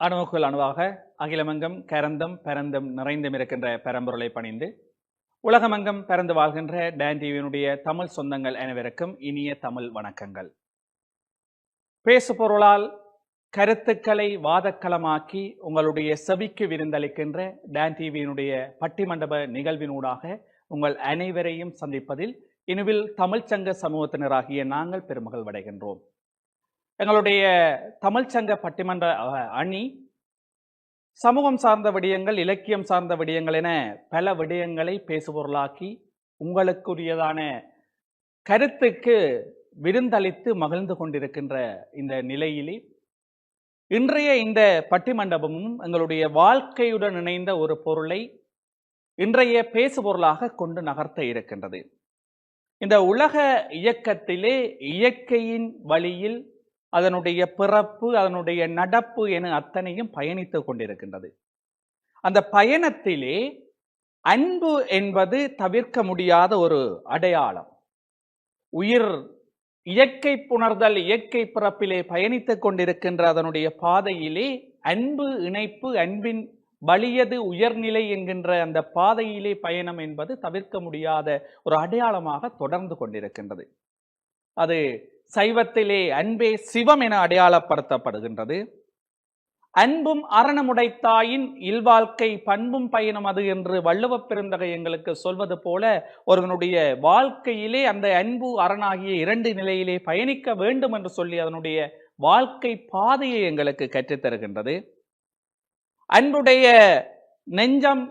அணுவுக்குள் அணுவாக அகிலமங்கம் கரந்தம் பரந்தம் நிறைந்தும் இருக்கின்ற பரம்பொருளை பணிந்து உலகமங்கம் பரந்து வாழ்கின்ற டான் டிவியினுடைய தமிழ் சொந்தங்கள் அனைவருக்கும் இனிய தமிழ் வணக்கங்கள். பேசு பொருளால் கருத்துக்களை வாதக்களமாக்கி உங்களுடைய செவிக்கு விருந்தளிக்கின்ற டான் டிவியினுடைய பட்டிமண்டப நிகழ்வினூடாக உங்கள் அனைவரையும் சந்திப்பதில் இனிவில் தமிழ்ச்சங்க சமூகத்தினராகிய நாங்கள் பெருமகிழ்வடைகின்றோம். எங்களுடைய தமிழ்ச்சங்க பட்டிமன்ற அணி சமூகம் சார்ந்த விடயங்கள், இலக்கியம் சார்ந்த விடயங்கள் என பல விடயங்களை பேசுபொருளாக்கி உங்களுக்குரியதான கருத்துக்கு விருந்தளித்து மகிழ்ந்து கொண்டிருக்கின்ற இந்த நிலையிலே இன்றைய இந்த பட்டிமண்டபமும் எங்களுடைய வாழ்க்கையுடன் இணைந்த ஒரு பொருளை இன்றைய பேசுபொருளாக கொண்டு நகர்த்த இருக்கின்றது. இந்த உலக இயக்கத்திலே இயற்கையின் வழியில் அதனுடைய பிறப்பு, அதனுடைய நடப்பு என அத்தனையும் பயணித்துக் கொண்டிருக்கின்றது. அந்த பயணத்திலே அன்பு என்பது தவிர்க்க முடியாத ஒரு அடையாளம். உயிர் இயற்கை புணர்தல், இயற்கை பிறப்பிலே பயணித்துக் கொண்டிருக்கின்ற அதனுடைய பாதையிலே அன்பு இணைப்பு, அன்பின் வலியது உயர்நிலை என்கின்ற அந்த பாதையிலே பயணம் என்பது தவிர்க்க முடியாத ஒரு அடையாளமாக தொடர்ந்து கொண்டிருக்கின்றது. அது சைவத்திலே அன்பே சிவம் என அடையாளப்படுத்தப்படுகின்றது. அன்பும் அரணமுடைத்தாயின் இல்வாழ்க்கை பண்பும் பயணம் அது என்று வள்ளுவ பெருந்தகை எங்களுக்கு சொல்வது போல ஒருவனுடைய வாழ்க்கையிலே அந்த அன்பு அரணாகிய இரண்டு நிலையிலே பயணிக்க வேண்டும் என்று சொல்லி அதனுடைய வாழ்க்கை பாதையை எங்களுக்கு கற்றுத்தருகின்றது. அன்புடைய நெஞ்சம்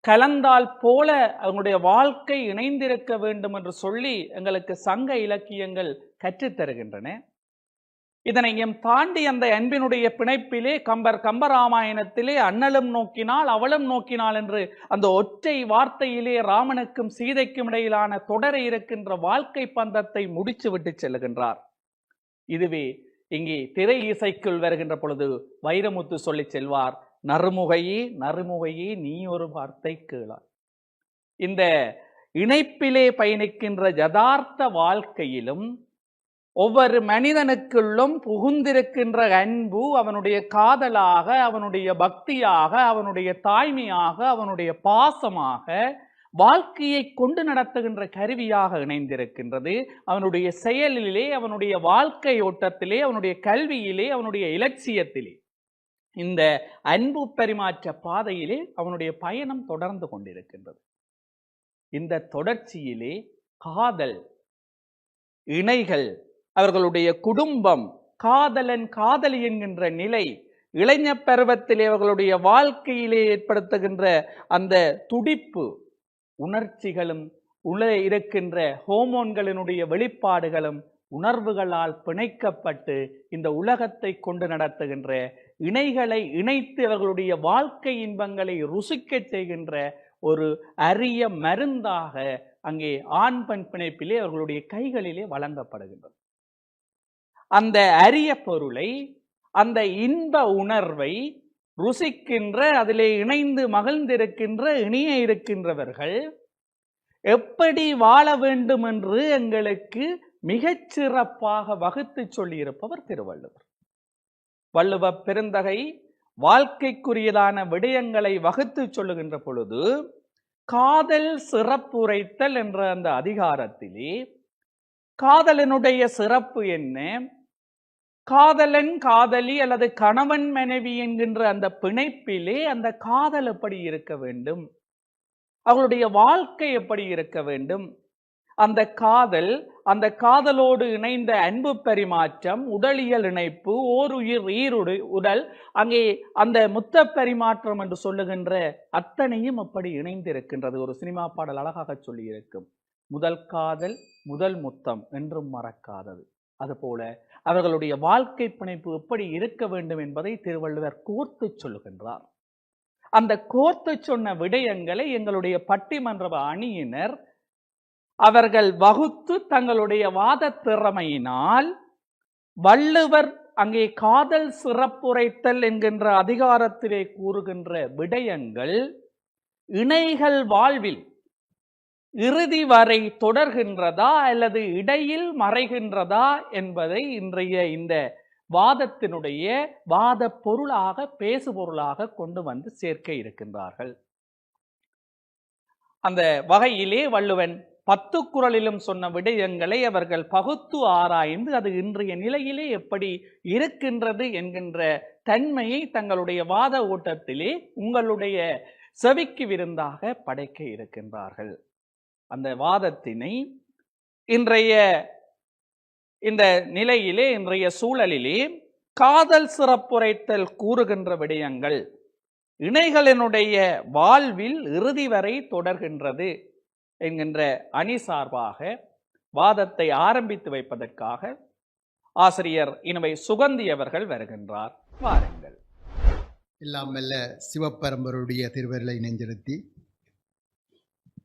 கலந்தால் போல அவனுடைய வாழ்க்கை இணைந்திருக்க வேண்டும் என்று சொல்லி எங்களுக்கு சங்க இலக்கியங்கள் கற்றுத்தருகின்றன. இதனையும் தாண்டி அந்த அன்பினுடைய பிணைப்பிலே கம்பராமாயணத்திலே அண்ணலும் நோக்கினால் அவளும் நோக்கினாள் என்று அந்த ஒற்றை வார்த்தையிலே ராமனுக்கும் சீதைக்கும் இடையிலான தொடர இருக்கின்ற வாழ்க்கை பந்தத்தை முடிச்சு விட்டு செல்லுகின்றார். இதுவே இங்கே திரை இசைக்குள் வருகின்ற பொழுது வைரமுத்து சொல்லி செல்வார், நறுமுகையே நறுமுகையே நீ ஒரு வார்த்தை கேளாய். இந்த இணைப்பிலே பயணிக்கின்ற யதார்த்த வாழ்க்கையிலும் ஒவ்வொரு மனிதனுக்குள்ளும் புகுந்திருக்கின்ற அன்பு அவனுடைய காதலாக, அவனுடைய பக்தியாக, அவனுடைய தாய்மையாக, அவனுடைய பாசமாக வாழ்க்கையை கொண்டு நடத்துகின்ற கருவியாக இணைந்திருக்கின்றது. அவனுடைய செயலிலே, அவனுடைய வாழ்க்கை ஓட்டத்திலே, அவனுடைய கல்வியிலே, அவனுடைய இலட்சியத்திலே இந்த அன்பு பரிமாற்ற பாதையிலே அவனுடைய பயணம் தொடர்ந்து கொண்டிருக்கின்றது. இந்த தொடர்ச்சியிலே காதல், இணைகள், அவர்களுடைய குடும்பம், காதலன் காதலி என்கின்ற நிலை, இளைஞர் பருவத்திலே அவர்களுடைய வாழ்க்கையிலே ஏற்படுத்துகின்ற அந்த துடிப்பு, உணர்ச்சிகளும் உள்ள இருக்கின்ற ஹோமோன்களினுடைய வெளிப்பாடுகளும் உணர்வுகளால் பிணைக்கப்பட்டு இந்த உலகத்தை கொண்டு நடத்துகின்ற இணைகளை இணைத்து அவர்களுடைய வாழ்க்கை இன்பங்களை ருசிக்க செய்கின்ற ஒரு அரிய மருந்தாக அங்கே ஆண் பெண் பிணைப்பிலே அவர்களுடைய கைகளிலே வழங்கப்படுகின்றது. அந்த அரிய பொருளை, அந்த இன்ப உணர்வை ருசிக்கின்ற, அதிலே இணைந்து மகிழ்ந்திருக்கின்ற, இணைய இருக்கின்றவர்கள் எப்படி வாழ வேண்டும் என்று எங்களுக்கு மிகச்சிறப்பாக வகுத்து சொல்லியிருப்பவர் திருவள்ளுவர். வள்ளுவ பெருந்தகை வாழ்க்கைக்குரியதான விடயங்களை வகுத்து சொல்லுகின்ற பொழுது காதல் சிறப்புரைத்தல் என்ற அந்த அதிகாரத்திலே காதலனுடைய சிறப்பு என்ன, காதலன் காதலி அல்லது கணவன் மனைவி என்கின்ற அந்த பிணைப்பிலே அந்த காதல் எப்படி இருக்க வேண்டும், அவர்களுடைய வாழ்க்கை எப்படி இருக்க வேண்டும், அந்த காதல், அந்த காதலோடு இணைந்த அன்பு பரிமாற்றம், உடலியல் இணைப்பு, ஓர் உயிர் ஈருடு உடல், அங்கே அந்த முத்த பரிமாற்றம் என்று சொல்லுகின்ற அத்தனையும் அப்படி இணைந்திருக்கின்றது. ஒரு சினிமா பாடல் அழகாக சொல்லி இருக்கும், முதல் காதல் முதல் முத்தம் என்றும் மறக்காதது. அதுபோல அவர்களுடைய வாழ்க்கை பிணைப்பு எப்படி இருக்க வேண்டும் என்பதை திருவள்ளுவர் கோர்த்து சொல்லுகின்றார். அந்த கோர்த்து சொன்ன விடயங்களை எங்களுடைய பட்டிமன்ற அணியினர் அவர்கள் வகுத்து தங்களுடைய வாத திறமையினால் வள்ளுவர் அங்கே காதல் சிறப்புரைத்தல் என்கின்ற அதிகாரத்திலே கூறுகின்ற விடயங்கள் இணைகள் வாழ்வில் இறுதி வரை தொடர்கின்றதா அல்லது இடையில் மறைகின்றதா என்பதை இன்றைய இந்த வாதத்தினுடைய வாத பொருளாக பேசு பொருளாக கொண்டு வந்து சேர்க்க இருக்கின்றார்கள். அந்த வகையிலே வள்ளுவன் 10 குறளிலும் சொன்ன விடயங்களை அவர்கள் பகுத்து ஆராய்ந்து அது இன்றைய நிலையிலே எப்படி இருக்கின்றது என்கின்ற தன்மையை தங்களுடைய வாத ஓட்டத்திலே உங்களுடைய செவிக்கு விருந்தாக படைக்க இருக்கின்றார்கள். அந்த வாதத்தினை இன்றைய இந்த நிலையிலே இன்றைய சூழலிலே காதல் சிறப்புரைத்தல் கூறுகின்ற விடயங்கள் இணைகளினுடைய வாழ்வில் இறுதி வரை தொடர்கின்றது என்கின்ற அணி சார்பாக வாதத்தை ஆரம்பித்து வைப்பதற்காக ஆசிரியர் இனவை சுகந்தி அவர்கள் வருகின்றார். வாருங்கள். எல்லாம் வல்ல சிவப்பரம்பருடைய திருவருளை நெஞ்சிருத்தி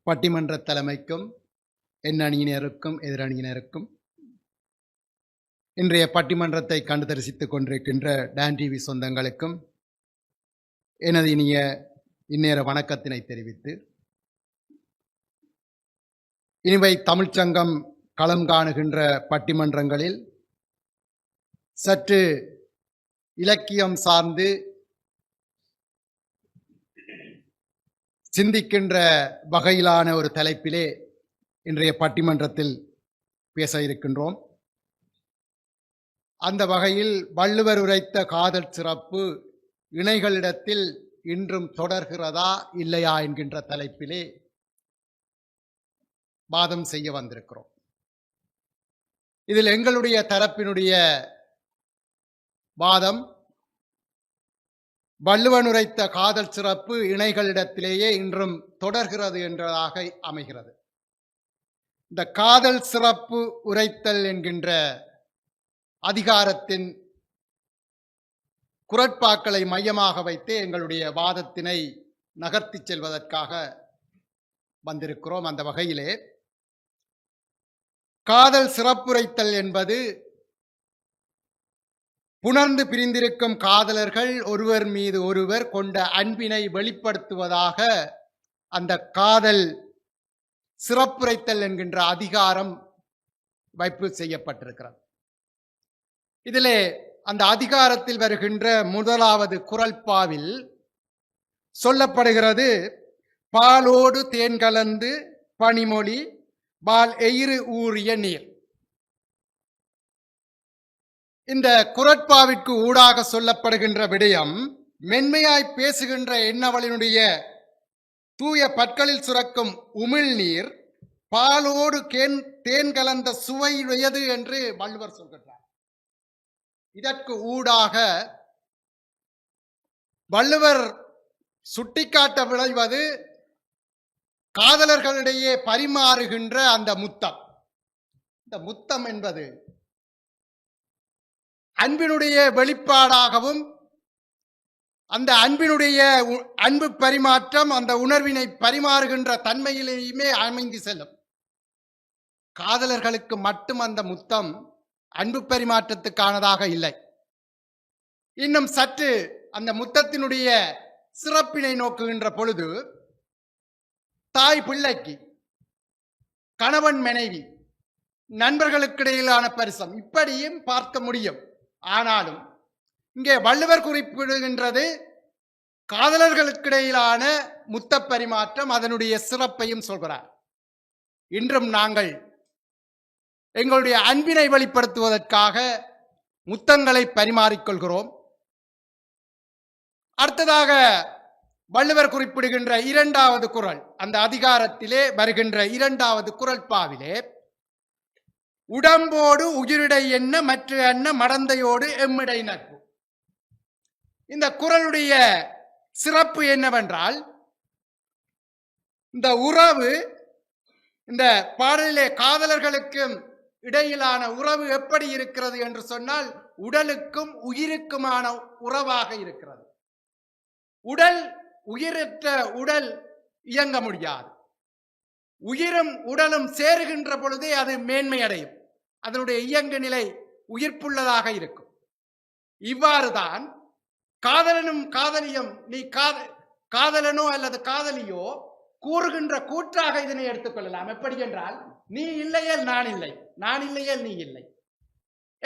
பட்டிமன்ற தலைமைக்கும் என் அணியினருக்கும் எதிரணியினருக்கும் இன்றைய பட்டிமன்றத்தை கண்டு தரிசித்துக் கொண்டிருக்கின்ற டான் டிவி சொந்தங்களுக்கும் எனது இனிய இந்நேர வணக்கத்தினை தெரிவித்து, இனிவை தமிழ்ச்சங்கம் களம் காணுகின்ற பட்டிமன்றங்களில் சற்று இலக்கியம் சார்ந்து சிந்திக்கின்ற வகையிலான ஒரு தலைப்பிலே இன்றைய பட்டிமன்றத்தில் பேச இருக்கின்றோம். அந்த வகையில் வள்ளுவர் உரைத்த காதல் சிறப்பு இணைகளிடத்தில் இன்றும் தொடர்கிறதா இல்லையா என்கின்ற தலைப்பிலே வாதம் செய்ய வந்திருக்கிறோம். இதில் எங்களுடைய தரப்பினுடைய வாதம், வள்ளுவன் உரைத்த காதல் சிறப்பு இணைகளிடத்திலேயே இன்றும் தொடர்கிறது என்றதாக அமைகிறது. இந்த காதல் சிறப்பு உரைத்தல் என்கின்ற அதிகாரத்தின் குறட்பாக்களை மையமாக வைத்து எங்களுடைய வாதத்தினை நகர்த்தி செல்வதற்காக வந்திருக்கிறோம். அந்த வகையிலே காதல் சிறப்புரைத்தல் என்பது புணர்ந்து பிரிந்திருக்கும் காதலர்கள் ஒருவர் மீது ஒருவர் கொண்ட அன்பினை வெளிப்படுத்துவதாக அந்த காதல் சிறப்புரைத்தல் என்கின்ற அதிகாரம் வைப்பு செய்யப்பட்டிருக்கிறது. இதிலே அந்த அதிகாரத்தில் வருகின்ற முதலாவது குறள்பாவில் சொல்லப்படுகிறது, பாலோடு தேன் கலந்து பனிமொழி பால் எயிறு ஊறிய நீர். இந்த குறட்பாவிற்கு ஊடாக சொல்லப்படுகின்ற விடயம், மென்மையாய் பேசுகின்ற என்னவளினுடைய தூய பற்களில் சுரக்கும் உமிழ்நீர் பாலோடு தேன் கலந்த சுவையுடையது என்று வள்ளுவர் சொல்கிறார். இதற்கு ஊடாக வள்ளுவர் சுட்டிக்காட்ட விளைவது காதலர்களிடையே பரிமாறுகின்ற அந்த முத்தம். இந்த முத்தம் என்பது அன்பினுடைய வெளிப்பாடாகவும் அந்த அன்பினுடைய அன்பு பரிமாற்றம் அந்த உணர்வினை பரிமாறுகின்ற தன்மையிலேயுமே அமைந்து செல்லும். காதலர்களுக்கு மட்டும் அந்த முத்தம் அன்பு பரிமாற்றத்துக்கானதாக இல்லை. இன்னும் சற்று அந்த முத்தத்தினுடைய சிறப்பினை நோக்குகின்ற பொழுது, தாய் பிள்ளைக்கு, கணவன் மனைவி, நண்பர்களுக்கிடையிலான பரிசம் இப்படியும் பார்க்க முடியும். ஆனாலும் இங்கே வள்ளுவர் குறிப்பிடுகின்றது காதலர்களுக்கிடையிலான முத்த பரிமாற்றம், அதனுடைய சிறப்பையும் சொல்கிறார். இன்றும் நாங்கள் எங்களுடைய அன்பினை வெளிப்படுத்துவதற்காக முத்தங்களை பரிமாறிக்கொள்கிறோம். அடுத்ததாக வள்ளுவர் குறிப்பிடுகின்ற 2வது குறள், அந்த அதிகாரத்திலே வருகின்ற 2வது குறள்பாவிலே, உடம்போடு உயிரிடை என்ன மற்ற என்ன மடந்தையோடு எம்மிடை நட்பு. இந்த குறளுடைய சிறப்பு என்னவென்றால், இந்த உறவு, இந்த பாடலிலே காதலர்களுக்கும் இடையிலான உறவு எப்படி இருக்கிறது என்று சொன்னால், உடலுக்கும் உயிருக்குமான உறவாக இருக்கிறது. உடல், உயிரற்ற உடல் இயங்க முடியாது. உயிரும் உடலும் சேருகின்ற பொழுதே அது மேன்மை அடையும். அதனுடைய இயங்கு நிலை உயிர்ப்புள்ளதாக இருக்கும். இவ்வாறுதான் காதலனும் காதலியும், நீ காதலனோ அல்லது காதலியோ கூறுகின்ற கூற்றாக இதனை எடுத்துக்கொள்ளலாம். எப்படி என்றால், நீ இல்லையேல் நான் இல்லை, நான் இல்லையேல் நீ இல்லை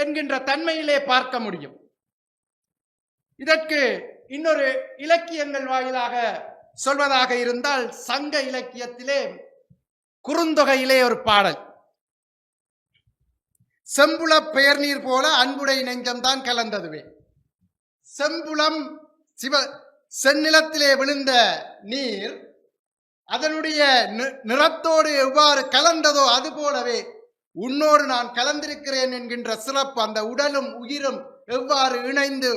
என்கின்ற தன்மையிலே பார்க்க முடியும். இதற்கு இன்னொரு இலக்கியங்கள் வாயிலாக சொல்வதாக இருந்தால், சங்க இலக்கியத்திலே குறுந்தொகையிலே ஒரு பாடல், செம்புல பெயர் நீர் போல அன்புடை நெஞ்சம்தான் கலந்ததுவே. செம்புலம் செந்நிலத்திலே விழுந்த நீர் அதனுடைய நிறத்தோடு எவ்வாறு கலந்ததோ அது போலவே உன்னோடு நான் கலந்திருக்கிறேன் என்கின்ற சிறப்பு, அந்த உடலும் உயிரும் எவ்வாறு இணைந்து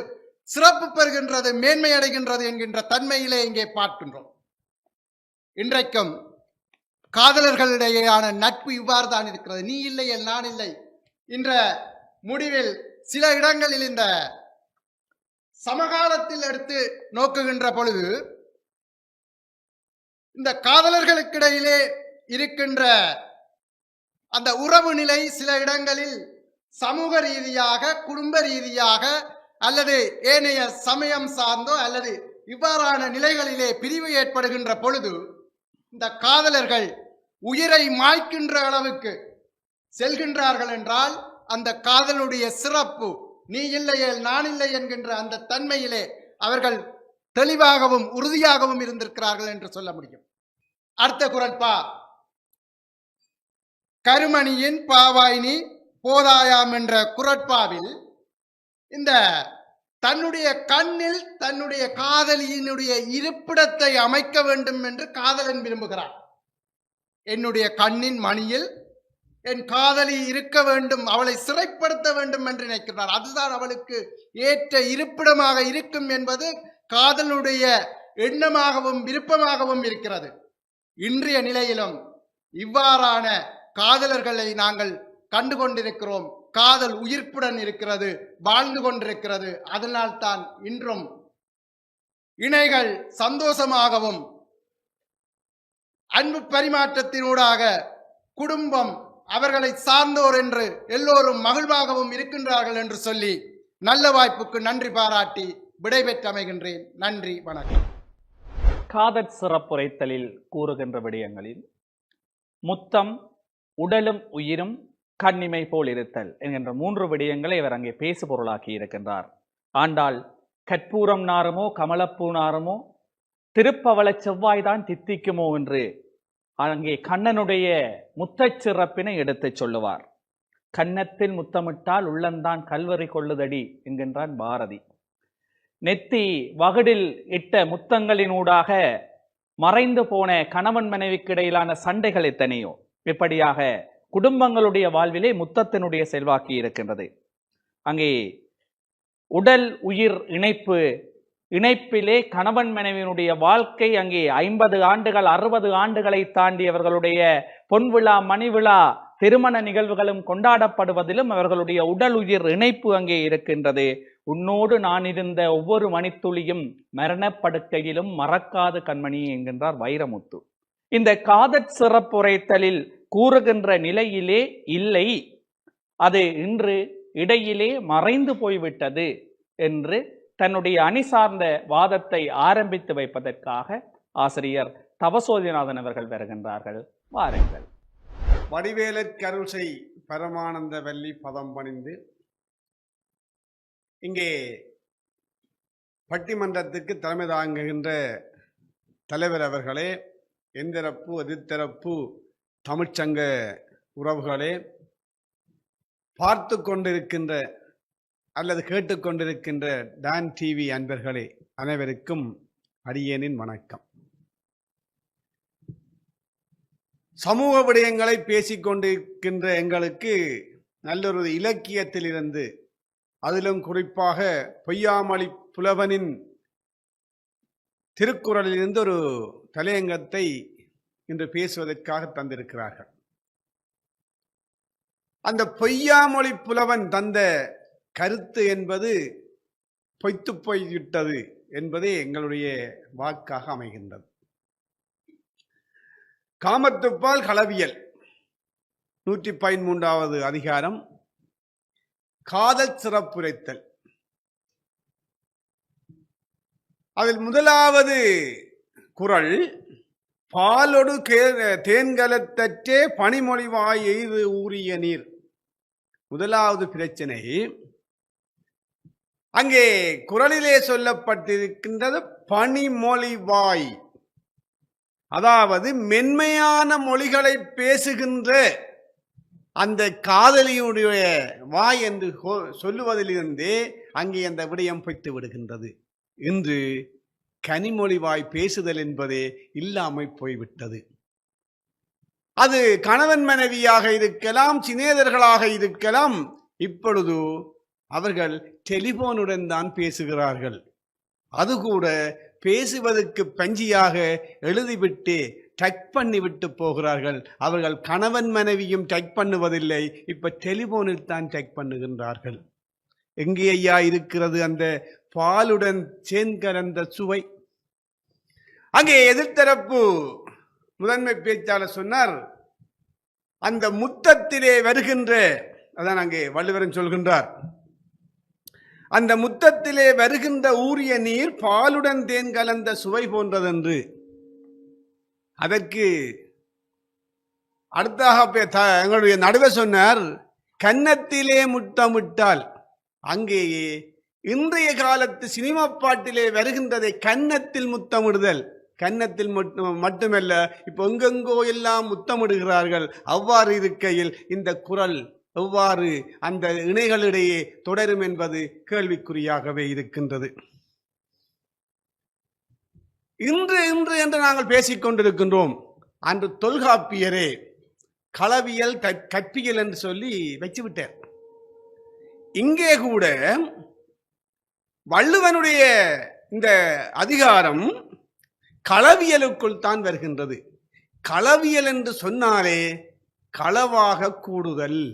சிறப்பு பெறுகின்றது, மேன்மை அடைகின்றது என்கின்ற தன்மையிலே இங்கே பார்க்கின்றோம். இன்றைக்கும் காதலர்களிடையேயான நட்பு இவ்வாறு தான் இருக்கிறது. நீ இல்லை நான் இல்லை என்ற முடிவில் சில இடங்களில் இந்த சமகாலத்தில் எடுத்து நோக்குகின்ற பொழுது இந்த காதலர்களுக்கிடையிலே இருக்கின்ற அந்த உறவு நிலை சில இடங்களில் சமூக ரீதியாக, குடும்ப ரீதியாக அல்லது ஏனைய சமயம் சார்ந்தோ அல்லது இவ்வாறான நிலைகளிலே பிரிவு ஏற்படுகின்ற பொழுது இந்த காதலர்கள் உயிரை மாய்க்கின்ற அளவுக்கு செல்கின்றார்கள் என்றால், அந்த காதலுடைய சிறப்பு நீ இல்லையே நான் இல்லை என்கின்ற அந்த தன்மையிலே அவர்கள் தெளிவாகவும் உறுதியாகவும் இருந்திருக்கிறார்கள் என்று சொல்ல முடியும். அடுத்த குறட்பா, கருமணியின் பாவாயினி போதாயாம் என்ற குறட்பாவில் இந்த தன்னுடைய கண்ணில் தன்னுடைய காதலியினுடைய இருப்பிடத்தை அமைக்க வேண்டும் என்று காதலன் விரும்புகிறார். என்னுடைய கண்ணின் மணியில் என் காதலி இருக்க வேண்டும், அவளை சிறைப்படுத்த வேண்டும் என்று நினைக்கிறார். அதுதான் அவளுக்கு ஏற்ற இருப்பிடமாக இருக்கும் என்பது காதலுடைய எண்ணமாகவும் விருப்பமாகவும் இருக்கிறது. இன்றைய நிலையிலும் இவ்வாறான காதலர்களை நாங்கள் கண்டு கொண்டிருக்கிறோம். காதல் உயிர்ப்புடன் இருக்கிறது, வாழ்ந்து கொண்டிருக்கிறது. அதனால் தான் இன்றும் இணைகள் சந்தோஷமாகவும் அன்பு பரிமாற்றத்தினூடாக குடும்பம் அவர்களை சார்ந்தோர் என்று எல்லோரும் மகிழ்வாகவும் இருக்கின்றார்கள் என்று சொல்லி நல்ல வாய்ப்புக்கு நன்றி பாராட்டி விடைபெற்று அமைகின்றேன். நன்றி, வணக்கம். காதற் சிறப்புரைத்தலில் கூறுகின்ற விடயங்களில் முத்தம், உடலும் உயிரும் கண்ணிமை போல் இருத்தல் என்கின்ற 3 விடயங்களை இவர் அங்கே பேசு பொருளாக்கி இருக்கின்றார். ஆண்டாள் கற்பூரம் நாருமோ கமலப்பூ நாருமோ திருப்பவள செவ்வாய்தான் தித்திக்குமோ என்று அங்கே கண்ணனுடைய முத்தச் சிறப்பினை எடுத்துச் சொல்லுவார். கன்னத்தில் முத்தமிட்டால் உள்ளந்தான் கல்வரி கொள்ளுதடி என்கின்றான் பாரதி. நெத்தி வகுடில் இட்ட முத்தங்களினூடாக மறைந்து போன கணவன் மனைவிக்கு இடையிலான சண்டைகள் எத்தனையோ. இப்படியாக குடும்பங்களுடைய வாழ்விலே முத்தத்தினுடைய செல்வாக்கு இருக்கின்றது. அங்கே உடல் உயிர் இணைப்பிலே கணவன் மனைவியினுடைய வாழ்க்கை அங்கே 50 ஆண்டுகள் 60 ஆண்டுகளை தாண்டி அவர்களுடைய பொன்விழா மணிவிழா திருமண நிகழ்வுகளும் கொண்டாடப்படுவதிலும் அவர்களுடைய உடல் உயிர் இணைப்பு அங்கே இருக்கின்றது. உன்னோடு நான் இருந்த ஒவ்வொரு மணித்துளியும் மரணப்படுக்கையிலும் மறக்காது கண்மணி என்கின்றார் வைரமுத்து. இந்த காதற் சிறப்புரைத்தலில் கூறுகின்ற நிலையிலே இல்லை, அது இன்று இடையிலே மறைந்து போய்விட்டது என்று தன்னுடைய அணி சார்ந்த வாதத்தை ஆரம்பித்து வைப்பதற்காக ஆசிரியர் தவசோதிநாதன் அவர்கள் வருகின்றார்கள். வாருங்கள். வடிவேலற்கருள்சை பரமானந்த வல்லி பதம் பணிந்து இங்கே பட்டிமன்றத்துக்கு தலைமை தாங்குகின்ற தலைவர் அவர்களே, எந்திரப்பு எதிர்த்தரப்பு தமிழ்ச்சங்க உறவுகளே, பார்த்து கொண்டிருக்கின்ற அல்லது கேட்டுக்கொண்டிருக்கின்ற டான் டிவி அன்பர்களே, அனைவருக்கும் அடியேனின் வணக்கம். சமூக விடயங்களை பேசிக்கொண்டிருக்கின்ற எங்களுக்கு நல்லொரு இலக்கியத்திலிருந்து, அதிலும் குறிப்பாக பொய்யாமொழி புலவனின் திருக்குறளிலிருந்து ஒரு தலையங்கத்தை இன்று பேசுவதற்காக தந்திருக்கிறார்கள். அந்த பொய்யாமொழி புலவன் தந்த கருத்து என்பது பொய்த்து போய்விட்டது என்பதே எங்களுடைய வாக்காக அமைகின்றது. காமத்துப்பால் களவியல் 113வது அதிகாரம் காதல் சிறப்புரைத்தல். அதில் முதலாவது குறள், பாலொடு தேன்கலத்தற்றே பனிமொழிவாய் எய்து ஊறிய நீர். முதலாவது பிரச்சனை அங்கே குறளிலே சொல்லப்பட்டிருக்கின்றது பணிமொழிவாய். அதாவது மென்மையான மொழிகளை பேசுகின்ற அந்த காதலியுடைய வாய் என்று சொல்லுவதிலிருந்தே அங்கே அந்த விடயம் பெற்று விடுகின்றது. இன்று கனிமொழிவாய் பேசுதல் என்பதே இல்லாமல் போய்விட்டது. அது கணவன் மனைவியாக இருக்கலாம், சிநேகிதர்களாக இருக்கலாம். இப்பொழுது அவர்கள் டெலிபோனுடன் தான் பேசுகிறார்கள். அது கூட பேசுவதற்கு பஞ்சியாக எழுதிவிட்டு டச் பண்ணிவிட்டு போகிறார்கள். அவர்கள் கணவன் மனைவியும் டச் பண்ணுவதில்லை, இப்ப டெலிபோனில் தான் டச் பண்ணுகின்றார்கள். எங்கே ஐயா இருக்கிறது அந்த பாலுடன் சேர்ந்த சுவை? அங்கே எதிர்த்தரப்பு முதன்மை பேச்சாளர் சொன்னார், அந்த முத்தத்திலே வருகின்ற, அதான் அங்கே வள்ளுவரன் சொல்கின்றார், அந்த முத்தத்திலே வருகின்ற ஊறிய நீர் பாலுடன் தேன் கலந்த சுவை போன்றதென்று. அதற்கு அடுத்தாக எங்களுடைய நடுவர் சொன்னார், கன்னத்திலே முத்தமிட்டால். அங்கேயே இன்றைய காலத்து சினிமா பாட்டிலே வருகின்றதை கன்னத்தில் முத்தமிடுதல். கன்னத்தில் மட்டுமல்ல, இப்ப எங்கெங்கோ எல்லாம் முத்தமிடுகிறார்கள். அவ்வாறு இருக்கையில் இந்த குறள் எவ்வாறு அந்த இணைகளிடையே தொடரும் என்பது கேள்விக்குறியாகவே இருக்கின்றது. இன்று இன்று என்று நாங்கள் பேசிக் கொண்டிருக்கின்றோம். அன்று தொல்காப்பியரே களவியல் கற்பியல் என்று சொல்லி வச்சுவிட்டார். இங்கே கூட வள்ளுவனுடைய இந்த அதிகாரம் களவியலுக்குள் தான் வருகின்றது. களவியல் என்று சொன்னாலே களவாக கூடுதல்.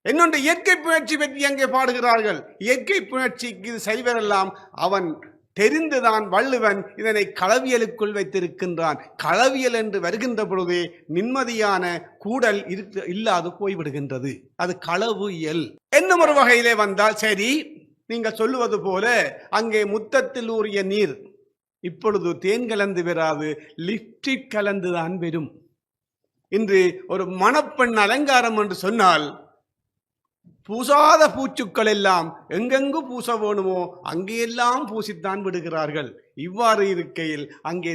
இன்னொன்று இயற்கை புணர்ச்சி பற்றி அங்கே பாடுகிறார்கள். இயற்கை புணர்ச்சிக்கு இது சரிவரெல்லாம் அவன் தெரிந்துதான் வள்ளுவன் இதனை களவியலுக்குள் வைத்திருக்கின்றான். களவியல் என்று வருகின்ற பொழுதே நிம்மதியான கூடல் இல்லாது போய்விடுகின்றது. அது களவு இயல் என்னும் ஒரு வகையிலே வந்தால் சரி. நீங்கள் சொல்லுவது போல அங்கே முத்தத்தில் ஊறிய நீர் இப்பொழுது தேன் கலந்து வராது, லிப்டிக் கலந்துதான் வரும். இன்று ஒரு மணப்பெண் அலங்காரம் என்று சொன்னால் பூசாத பூச்சுக்கள் எல்லாம் எங்கெங்கு பூச வேணுமோ அங்கெல்லாம் பூசித்தான் விடுகிறார்கள். இவ்வாறு இருக்கையில் அங்கே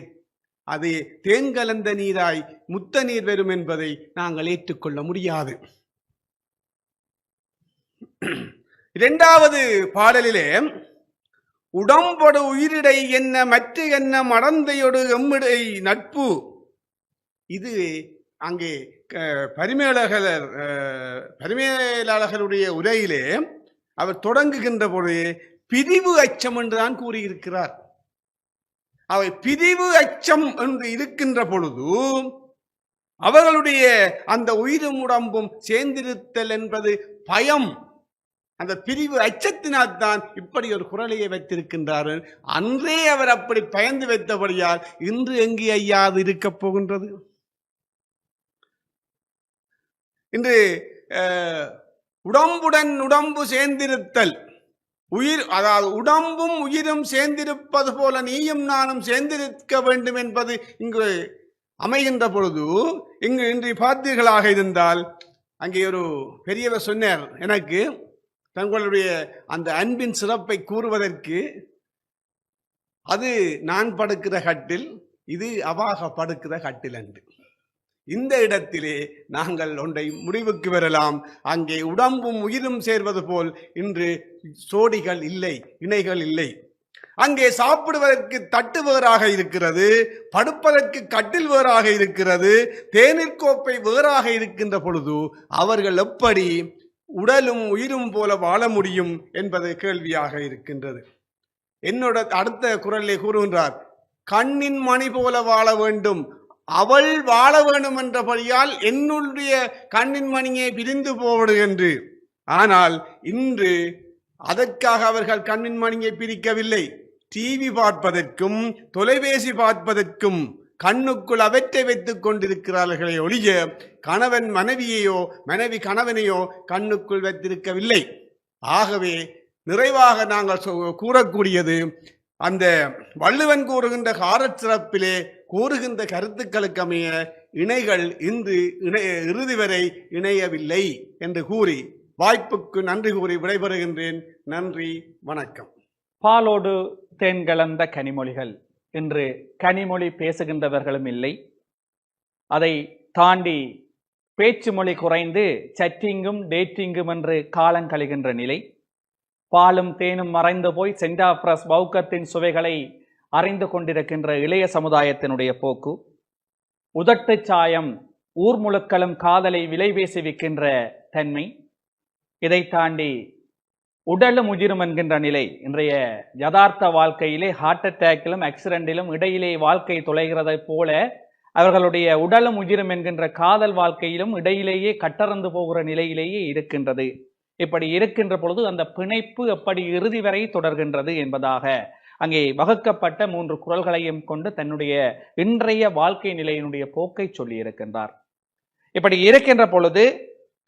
அது தேன் கலந்த நீராய் முத்த நீர் வரும் என்பதை நாங்கள் ஏற்றுக்கொள்ள முடியாது. இரண்டாவது பாடலிலே உடம்பொடு உயிரிடை என்ன மற்ற என்ன மடந்தையொடு எம்மிடை நட்பு. இது அங்கே பரிமேலாளர்களுடைய உரையிலே அவர் தொடங்குகின்ற பொழுது பிரிவு அச்சம் என்றுதான் கூறியிருக்கிறார். அவை பிரிவு அச்சம் என்று இருக்கின்ற பொழுது அவர்களுடைய அந்த உயிரும் உடம்பும் சேர்ந்திருத்தல் என்பது பயம். அந்த பிரிவு அச்சத்தினால் தான் இப்படி ஒரு குறளையை வைத்திருக்கின்றார். அன்றே அவர் அப்படி பயந்து வைத்தபடியால் இன்று எங்கே ஐயா அது இருக்கப் போகின்றது? இன்று உடம்புடன் உடம்பு சேர்ந்திருத்தல், உயிர், அதாவது உடம்பும் உயிரும் சேர்ந்திருப்பது போல நீயும் நானும் சேர்ந்திருக்க வேண்டும் என்பது இங்கு அமைகின்ற பொழுது, இங்கு இன்று பார்த்தீர்களாக இருந்தால் அங்கே ஒரு பெரியவர் சொன்னார் எனக்கு, தங்களுடைய அந்த அன்பின் சிறப்பை கூறுவதற்கு, அது நான் படுக்கிற கட்டில், இது அவாக படுக்கிற கட்டில் என்று. இந்த இடத்திலே நாங்கள் ஒன்றை முடிவுக்கு வரலாம். அங்கே உடம்பும் உயிரும் சேர்வது போல் இன்று சோடிகள் இல்லை, இணைகள் இல்லை. அங்கே சாப்பிடுவதற்கு தட்டு வேறாக இருக்கிறது, படுப்பதற்கு கட்டில் வேறாக இருக்கிறது, தேநீர் கோப்பை வேறாக இருக்கின்ற பொழுது அவர்கள் எப்படி உடலும் உயிரும் போல வாழ முடியும் என்பது கேள்வியாக இருக்கின்றது. என்னோட அடுத்த குறளிலே கூறுகின்றார், கண்ணின் மணி போல வாழ வேண்டும், அவள் வாழ வேண்டும் என்றபடியால் என்னுடைய கண்ணின் மணியை பிரிந்து போவது என்று. ஆனால் இன்று அதற்காக அவர்கள் கண்ணின் மணியை பிரிக்கவில்லை. டிவி பார்ப்பதற்கும் தொலைபேசி பார்ப்பதற்கும் கண்ணுக்குள் அவற்றை வைத்துக் கொண்டிருக்கிறார்களே ஒழிய கணவன் மனைவியையோ மனைவி கணவனையோ கண்ணுக்குள் வைத்திருக்கவில்லை. ஆகவே நிறைவாக நாங்கள் கூறக்கூடியது, அந்த வள்ளுவன் கூறுகின்ற காரச்சிறப்பிலே கூறுகின்ற கருத்துக்களுக்கு அமைய இணைகள் இன்று இறுதி வரை இணையவில்லை என்று கூறி வாய்ப்புக்கு நன்றி கூறி விடைபெறுகின்றேன். நன்றி, வணக்கம். பாலோடு தேன் கலந்த கனிமொழிகள். இன்று கனிமொழி பேசுகின்றவர்களும் இல்லை. அதை தாண்டி பேச்சு மொழி குறைந்து சட்டிங்கும் டேட்டிங்கும் என்று காலங்கழிகின்ற நிலை. பாலும் தேனும் மறைந்து போய் சென்டாப்ரஸ் பௌக்கத்தின் சுவைகளை அறிந்து கொண்டிருக்கின்ற இளைய சமுதாயத்தினுடைய போக்கு. உதட்டு சாயம் ஊர் முழுக்களும் காதலை விலை பேசி விற்கின்ற தன்மை. இதை தாண்டி உடலும் உயிரும் என்கின்ற நிலை. இன்றைய யதார்த்த வாழ்க்கையிலே ஹார்ட் அட்டாக்கிலும் ஆக்சிடென்டிலும் இடையிலே வாழ்க்கை தொலைகிறதை போல அவர்களுடைய உடலும் உயிரும் என்கின்ற காதல் வாழ்க்கையிலும் இடையிலேயே கட்டறந்து போகிற நிலையிலேயே இருக்கின்றது. இப்படி இருக்கின்ற பொழுது அந்த பிணைப்பு எப்படி இறுதி வரை தொடர்கின்றது என்பதாக அங்கே வகுக்கப்பட்ட 3 குறள்களையும் கொண்டு தன்னுடைய இன்றைய வாழ்க்கை நிலையினுடைய போக்கை சொல்லி இருக்கின்றார். இப்படி இருக்கின்ற பொழுது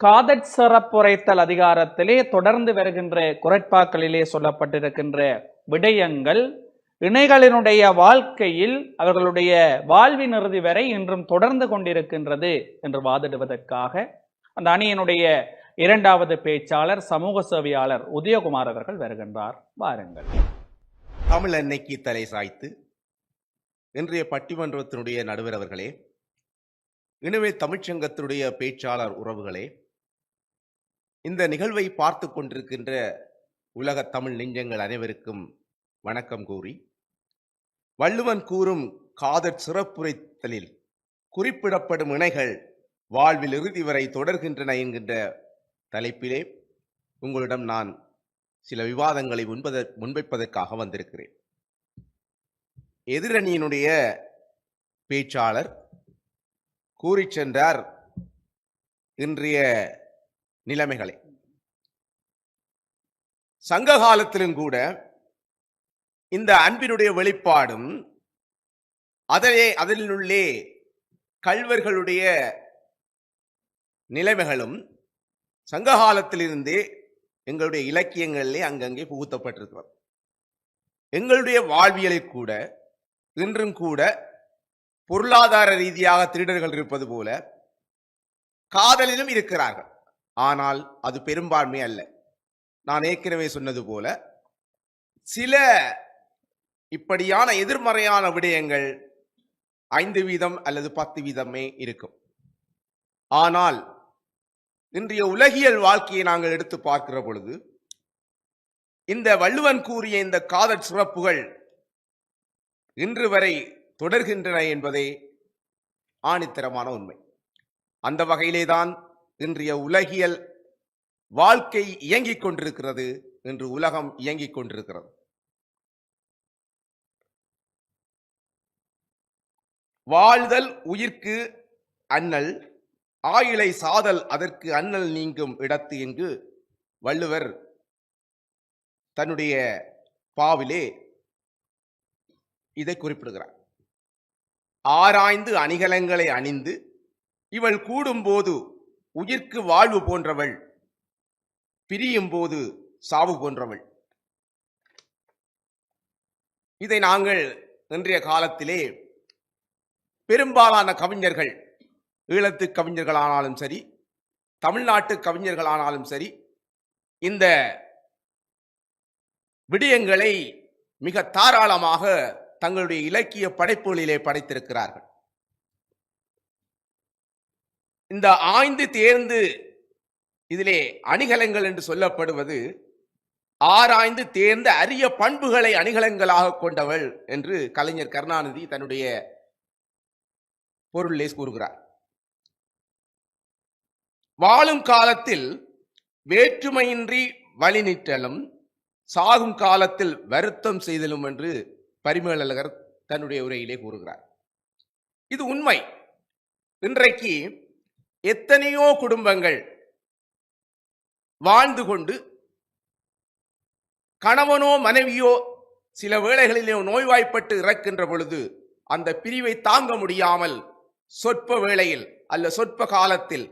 காதற் சிறப்புரைத்தல் அதிகாரத்திலே தொடர்ந்து வருகின்ற குறட்பாக்களிலே சொல்லப்பட்டிருக்கின்ற விடயங்கள் இணைகளினுடைய வாழ்க்கையில் அவர்களுடைய வாழ்வின் இறுதி வரை இன்றும் தொடர்ந்து கொண்டிருக்கின்றது என்று வாதிடுவதற்காக அந்த அணியினுடைய 2வது பேச்சாளர் சமூக சேவையாளர் உதயகுமார் அவர்கள் வருகின்றார். வாருங்கள். தமிழ் அன்னைக்கு தலை சாய்த்து இன்றைய பட்டிமன்றத்தினுடைய நடுவர் அவர்களே, இனிமே தமிழ்ச்சங்கத்தினுடைய பேச்சாளர் உறவுகளே, இந்த நிகழ்வை பார்த்து கொண்டிருக்கின்ற உலக தமிழ் நெஞ்சங்கள் அனைவருக்கும் வணக்கம் கூறி, வள்ளுவன் கூறும் காதற் சிறப்புரைத்தலில் குறிப்பிடப்படும் இணைகள் வாழ்வில் இறுதி வரை தொடர்கின்றன என்கின்ற தலைப்பிலே உங்களிடம் நான் சில விவாதங்களை முன்வைப்பதற்காக வந்திருக்கிறேன். எதிரணியினுடைய பேச்சாளர் கூறி சென்றார் இன்றைய நிலைமைகளை. சங்க காலத்திலும் கூட இந்த அன்பினுடைய வெளிப்பாடும் அதனுள்ளே கள்வர்களுடைய நிலைமைகளும் சங்ககாலத்திலிருந்தே எங்களுடைய இலக்கியங்களிலே அங்கங்கே புகுத்தப்பட்டிருக்கிறது. எங்களுடைய வாழ்வியலில் கூட இன்றும் கூட பொருளாதார ரீதியாக திருடர்கள் இருப்பது போல காதலிலும் இருக்கிறார்கள். ஆனால் அது பெரும்பான்மை அல்ல. நான் ஏற்கனவே சொன்னது போல சில இப்படியான எதிர்மறையான விடயங்கள் 5% அல்லது 10% இருக்கும். ஆனால் இன்றைய உலகியல் வாழ்க்கையை நாங்கள் எடுத்து பார்க்கிற பொழுது இந்த வள்ளுவன் கூறிய இந்த காதல் சிறப்புகள் இன்று வரை தொடர்கின்றன என்பதே ஆணித்தரமான உண்மை. அந்த வகையிலேதான் இன்றைய உலகியல் வாழ்க்கை இயங்கிக் கொண்டிருக்கிறது. இன்று உலகம் இயங்கிக் கொண்டிருக்கிறது. வாழ்தல் உயிர்க்கு அண்ணல், ஆயிலை சாதல் அதற்கு அண்ணல் நீங்கும் இடத்து என்று வள்ளுவர் தன்னுடைய பாவிலே இதை குறிப்பிடுகிறார். ஆராய்ந்து அணிகலங்களை அணிந்து இவள் கூடும்போது உயிர்க்கு வாழ்வு போன்றவள், பிரியும் போது சாவு போன்றவள். இதை நாங்கள் இன்றைய காலத்திலே பெரும்பாலான கவிஞர்கள், ஈழத்து கவிஞர்களானாலும் சரி, தமிழ்நாட்டு கவிஞர்களானாலும் சரி, இந்த விடயங்களை மிக தாராளமாக தங்களுடைய இலக்கிய படைப்புகளிலே படைத்திருக்கிறார்கள். இந்த ஆய்ந்து தேர்ந்து இதிலே அணிகலங்கள் என்று சொல்லப்படுவது ஆராய்ந்து தேர்ந்த அரிய பண்புகளை அணிகலங்களாக கொண்டவள் என்று கலைஞர் கருணாநிதி தன்னுடைய பொருளிலே கூறுகிறார். வாழும் காலத்தில் வேற்றுமையின்றி வழி நிற்றலும், சாகும் காலத்தில் வருத்தம் செய்தலும் என்று பரிமேலழகர் தன்னுடைய உரையிலே கூறுகிறார். இது உண்மை. இன்றைக்கு எத்தனையோ குடும்பங்கள் வாழ்ந்து கொண்டு கணவனோ மனைவியோ சில வேளைகளிலே நோய்வாய்ப்பட்டு இறக்கின்ற பொழுது அந்த பிரிவை தாங்க முடியாமல் சொற்ப வேளையில் அல்ல சொற்ப காலத்தில்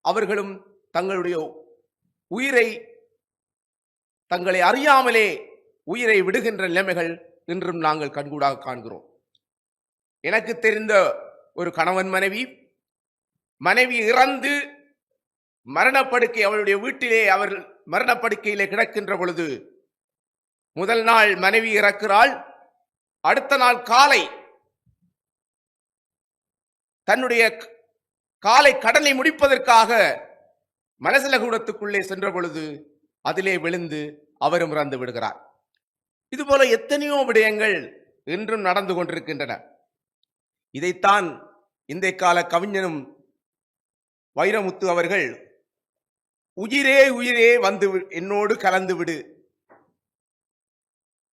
அவர்களும் தங்களுடைய உயிரை, தங்களை அறியாமலே உயிரை விடுகின்ற நிலைமைகள் இன்றும் நாங்கள் கண்கூடாக காண்கிறோம். எனக்கு தெரிந்த ஒரு கணவன் மனைவி மனைவி இறந்து மரணப்படுக்கை அவளுடைய வீட்டிலே அவர் மரணப்படுக்கையிலே கிடக்கின்ற பொழுது முதல் நாள் மனைவி இறக்கிறாள். அடுத்த நாள் காலை தன்னுடைய காலை கடனை முடிப்பதற்காக மனசலகூடத்துக்குள்ளே சென்ற பொழுது அதிலே விழுந்து அவரும் இறந்து விடுகிறார். இதுபோல எத்தனையோ விடயங்கள் இன்றும் நடந்து கொண்டிருக்கின்றன. இதைத்தான் இந்த கால கவிஞனும் வைரமுத்து அவர்கள் உயிரே உயிரே வந்து என்னோடு கலந்து விடு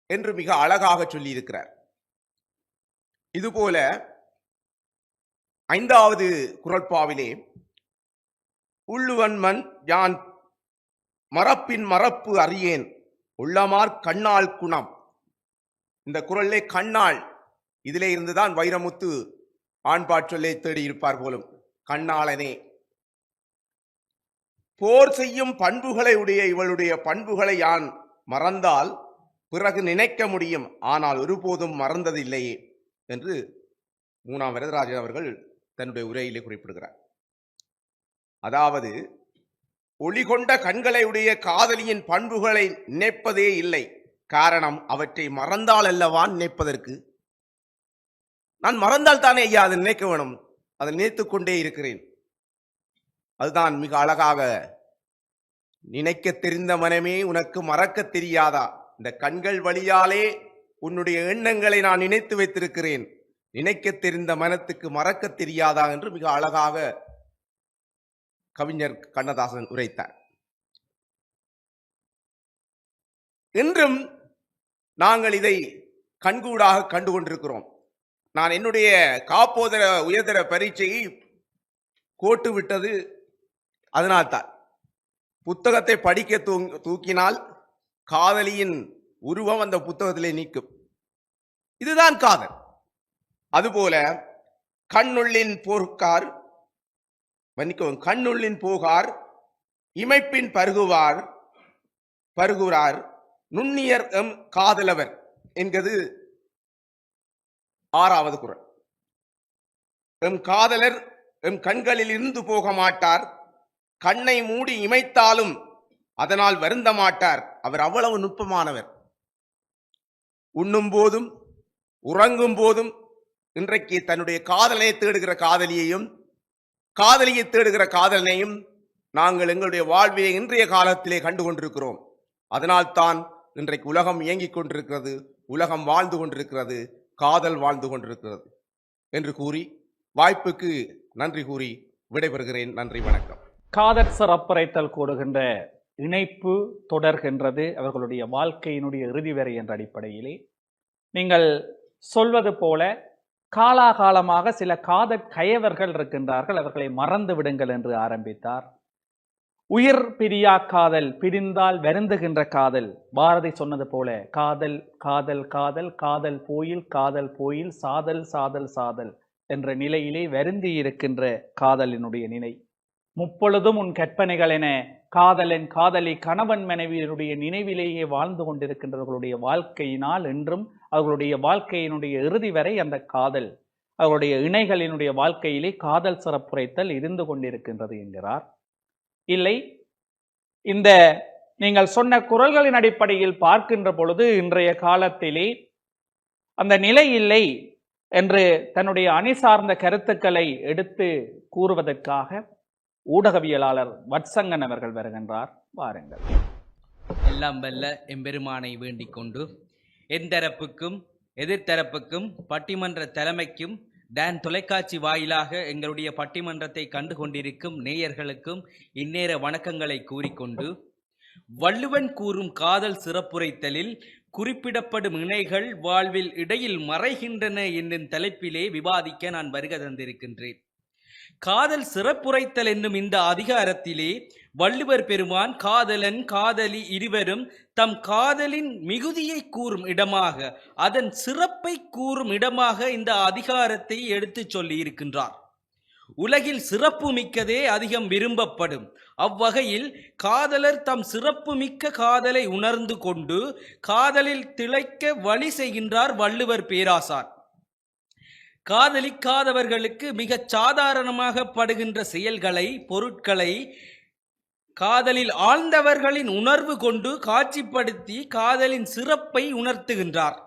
என்று மிக அழகாக சொல்லியிருக்கிறார். இதுபோல 5வது குறட்பாவிலே உள்ளுவன்மன் யான் மறப்பின் மறப்பு அறியேன் உள்ளமார் கண்ணால் குணம். இந்த குறளிலே கண்ணால் இதிலே இருந்துதான் வைரமுத்து ஆண்பாற்றொல்லை தேடி இருப்பார் போலும். கண்ணாளனே போர் செய்யும் பண்புகளை உடைய இவளுடைய பண்புகளை யான் மறந்தால் பிறகு நினைக்க முடியும், ஆனால் ஒருபோதும் மறந்ததில்லையே என்று 3ஆம் வரதராஜன் அவர்கள் தன்னுடைய உரையிலே குறிப்பிடுகிறார். அதாவது ஒளி கொண்ட கண்களை உடைய காதலியின் பண்புகளை நினைப்பதே இல்லை. காரணம், அவற்றை மறந்தால் அல்லவா நினைப்பதற்கு. நான் மறந்தால் தானே ஐயா அதை நினைக்க வேணும், அதை நினைத்துக் கொண்டே இருக்கிறேன். அதுதான் மிக அழகாக, நினைக்க தெரிந்த மனமே உனக்கு மறக்க தெரியாதா, இந்த கண்கள் வழியாலே உன்னுடைய எண்ணங்களை நான் நினைத்து வைத்திருக்கிறேன், நினைக்க தெரிந்த மனத்துக்கு மறக்க தெரியாதா என்று மிக அழகாக கவிஞர் கண்ணதாசன் உரைத்தார். இன்றும் நாங்கள் இதை கண்கூடாக கண்டு கொண்டிருக்கிறோம். நான் என்னுடைய காப்போதர உயர்தர பரீட்சையை கோட்டு விட்டது அதனால்தான். புத்தகத்தை படிக்க தூக்கினால் காதலியின் உருவம் அந்த புத்தகத்திலே நீக்கும். இதுதான் காதல். அதுபோல கண்ணுள்ளின் போர்க்கார் மன்னிக்கவும் கண்ணுள்ளின் போகார் இமைப்பின் பருகுறார் நுண்ணியர் எம் காதலவர் என்கிறது 6வது குறள். எம் காதலர் எம் கண்களில் இருந்து போக மாட்டார், கண்ணை மூடி இமைத்தாலும் அதனால் வருந்த மாட்டார், அவர் அவ்வளவு நுட்பமானவர். உண்ணும் போதும் உறங்கும் போதும் இன்றைக்கு தன்னுடைய காதலனை தேடுகிற காதலியையும் காதலியை தேடுகிற காதலனையும் நாங்கள் எங்களுடைய வாழ்வியை இன்றைய காலத்திலே கண்டு கொண்டிருக்கிறோம். அதனால்தான் இன்றைக்கு உலகம் இயங்கிக் கொண்டிருக்கிறது, உலகம் வாழ்ந்து கொண்டிருக்கிறது, காதல் வாழ்ந்து கொண்டிருக்கிறது என்று கூறி வாய்ப்புக்கு நன்றி கூறி விடைபெறுகிறேன். நன்றி, வணக்கம். காதற் சிறப்புரைத்தல் கூடுகின்ற இணைப்பு தொடர்கின்றது அவர்களுடைய வாழ்க்கையினுடைய இறுதி வரை என்ற அடிப்படையிலே நீங்கள் சொல்வது போல காலாகாலமாக சில காதற் கயவர்கள் இருக்கின்றார்கள், அவர்களை மறந்து விடுங்கள் என்று ஆரம்பித்தார். உயிர் பிரியா காதல், பிரிந்தால் வருந்துகின்ற காதல். பாரதி சொன்னது போல காதல் காதல் காதல் காதல் போயில் சாதல் சாதல் சாதல் என்ற நிலையிலே வருந்தி இருக்கின்ற காதலினுடைய நிலை. முப்பொழுதும் உன் கற்பனைகள் என காதலன் காதலி கணவன் மனைவியினுடைய நினைவிலேயே வாழ்ந்து கொண்டிருக்கின்றவர்களுடைய வாழ்க்கையினால் என்றும் அவர்களுடைய வாழ்க்கையினுடைய இறுதி வரை அந்த காதல் அவர்களுடைய இணைகளினுடைய வாழ்க்கையிலே காதல் சிறப்புரைத்தல் இருந்து கொண்டிருக்கின்றது என்கிறார். இல்லை, இந்த நீங்கள் சொன்ன குறள்களின் அடிப்படையில் பார்க்கின்ற பொழுது இன்றைய காலத்திலே அந்த நிலை இல்லை என்று தன்னுடைய அணி சார்ந்த கருத்துக்களை எடுத்து கூறுவதற்காக ஊடகவியலாளர் வட்சங்கன் அவர்கள் வருகின்றார். வாருங்கள். எல்லாம் வல்ல எம்பெருமானை வேண்டிக் கொண்டு எந்தரப்புக்கும் எதிர்த்தரப்புக்கும் பட்டிமன்ற தலைமைக்கும் டான் தொலைக்காட்சி வாயிலாக எங்களுடைய பட்டிமன்றத்தை கண்டு கொண்டிருக்கும் நேயர்களுக்கும் இந்நேர வணக்கங்களை கூறிக்கொண்டு, வள்ளுவன் கூறும் காதல் சிறப்புரைத்தலில் குறிப்பிடப்படும் இணைகள் வாழ்வில் இடையில் மறைகின்றன என்னும் தலைப்பிலே விவாதிக்க நான் வருகை தந்திருக்கின்றேன். காதல் சிறப்புரைத்தல் என்னும் இந்த அதிகாரத்திலே வள்ளுவர் பெருமான் காதலன் காதலி இருவரும் தம் காதலின் மிகுதியை கூறும் இடமாக, அதன் சிறப்பை கூறும் இடமாக இந்த அதிகாரத்தை எடுத்து சொல்லி இருக்கின்றார். உலகில் சிறப்பு மிக்கதே அதிகம் விரும்பப்படும். அவ்வகையில் காதலர் தம் சிறப்பு மிக்க காதலை உணர்ந்து கொண்டு காதலில் திளைக்க வழி செய்கின்றார் வள்ளுவர் பேராசார். காதலிக்காதவர்களுக்கு மிகச் சாதாரணமாக படுகின்ற செயல்களை, பொருட்களை காதலில் ஆழ்ந்தவர்களின் உணர்வு கொண்டு காட்சிப்படுத்தி காதலின் சிறப்பை உணர்த்துகின்றார்.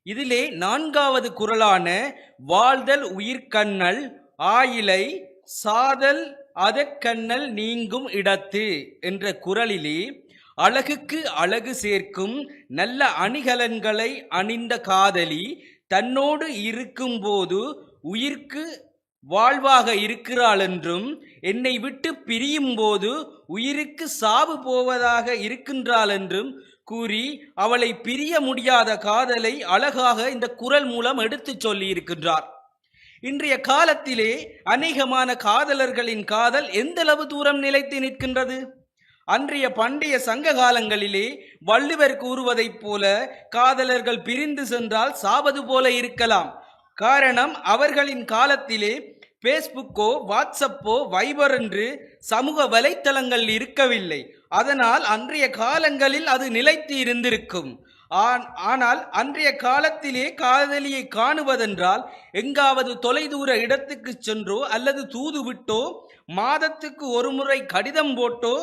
இதிலே 4வது குறளான வாழ்தல் உயிர்கண்ணல் ஆயிலை சாதல் அதற்கண்ணல் நீங்கும் இடத்து என்ற குறளிலே அழகுக்கு அழகு சேர்க்கும் நல்ல அணிகலன்களை அணிந்த காதலி தன்னோடு இருக்கும்போது உயிர்க்கு வாழ்வாக இருக்கிறாள் என்றும் என்னை விட்டு பிரியும் போது உயிருக்கு சாவு போவதாக இருக்கின்றாள் என்றும் கூறி அவளை பிரிய முடியாத காதலை அழகாக இந்த குறள் மூலம் எடுத்துச் சொல்லி இருக்கின்றார். இன்றைய காலத்திலே அநேகமான காதலர்களின் காதல் எந்தளவு தூரம் நிலைத்து நிற்கின்றது? அன்றைய பண்டைய சங்க காலங்களிலே வள்ளுவர் கூறுவதைப் போல காதலர்கள் பிரிந்து சென்றால் சாவது போல இருக்கலாம். காரணம், அவர்களின் காலத்திலே பேஸ்புக்கோ வாட்ஸ்அப்போ வைபர் என்று சமூக வலைத்தளங்கள் இருக்கவில்லை. அதனால் அன்றைய காலங்களில் அது நிலைத்து இருந்திருக்கும். ஆனால் அன்றைய காலத்திலே காதலியை காணுவதென்றால் எங்காவது தொலைதூர இடத்துக்கு சென்றோ அல்லது தூது விட்டோ மாதத்துக்கு ஒரு முறை கடிதம் போட்டோ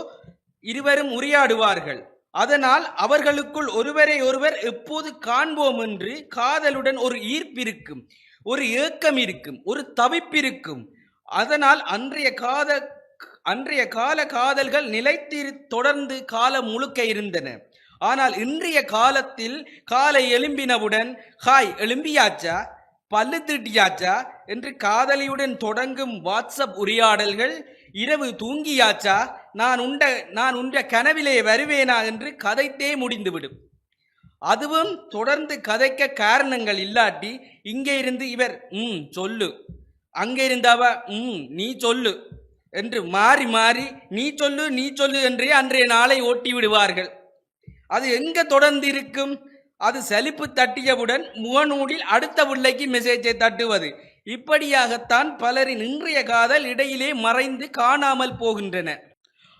இருவரும் உரையாடுவார்கள். அதனால் அவர்களுக்குள் ஒருவரை ஒருவர் எப்போது காண்போம் என்று காதலுடன் ஒரு ஈர்ப்பிருக்கும், ஒரு ஏக்கம் இருக்கும், ஒரு தவிப்பிருக்கும். அதனால் அன்றைய கால காதல்கள் நிலைத்து தொடர்ந்து காலம் முழுக்க இருந்தன. ஆனால் இன்றைய காலத்தில் காலை எழும்பினவுடன் ஹாய் எழும்பியாச்சா, பல்லு திட்டியாச்சா என்று காதலியுடன் தொடங்கும் வாட்ஸ்அப் உரையாடல்கள், இரவு தூங்கியாச்சா, நான் உண்ட கனவிலே வருவேனா என்று கதைத்தே முடிந்துவிடும். அதுவும் தொடர்ந்து கதைக்க காரணங்கள் இல்லாட்டி இங்கே இருந்து இவர் சொல்லு, அங்கே இருந்தவ நீ சொல்லு என்று மாறி மாறி நீ சொல்லு என்றே அன்றைய நாளை ஓட்டி விடுவார்கள். அது எங்க தொடர்ந்து இருக்கும்? அது சலிப்பு தட்டியவுடன் முகநூலில் அடுத்த பிள்ளைக்கு மெசேஜை தட்டுவது. இப்படியாகத்தான் பலரின் இன்றைய காதல் இடையிலே மறைந்து காணாமல் போகின்றன.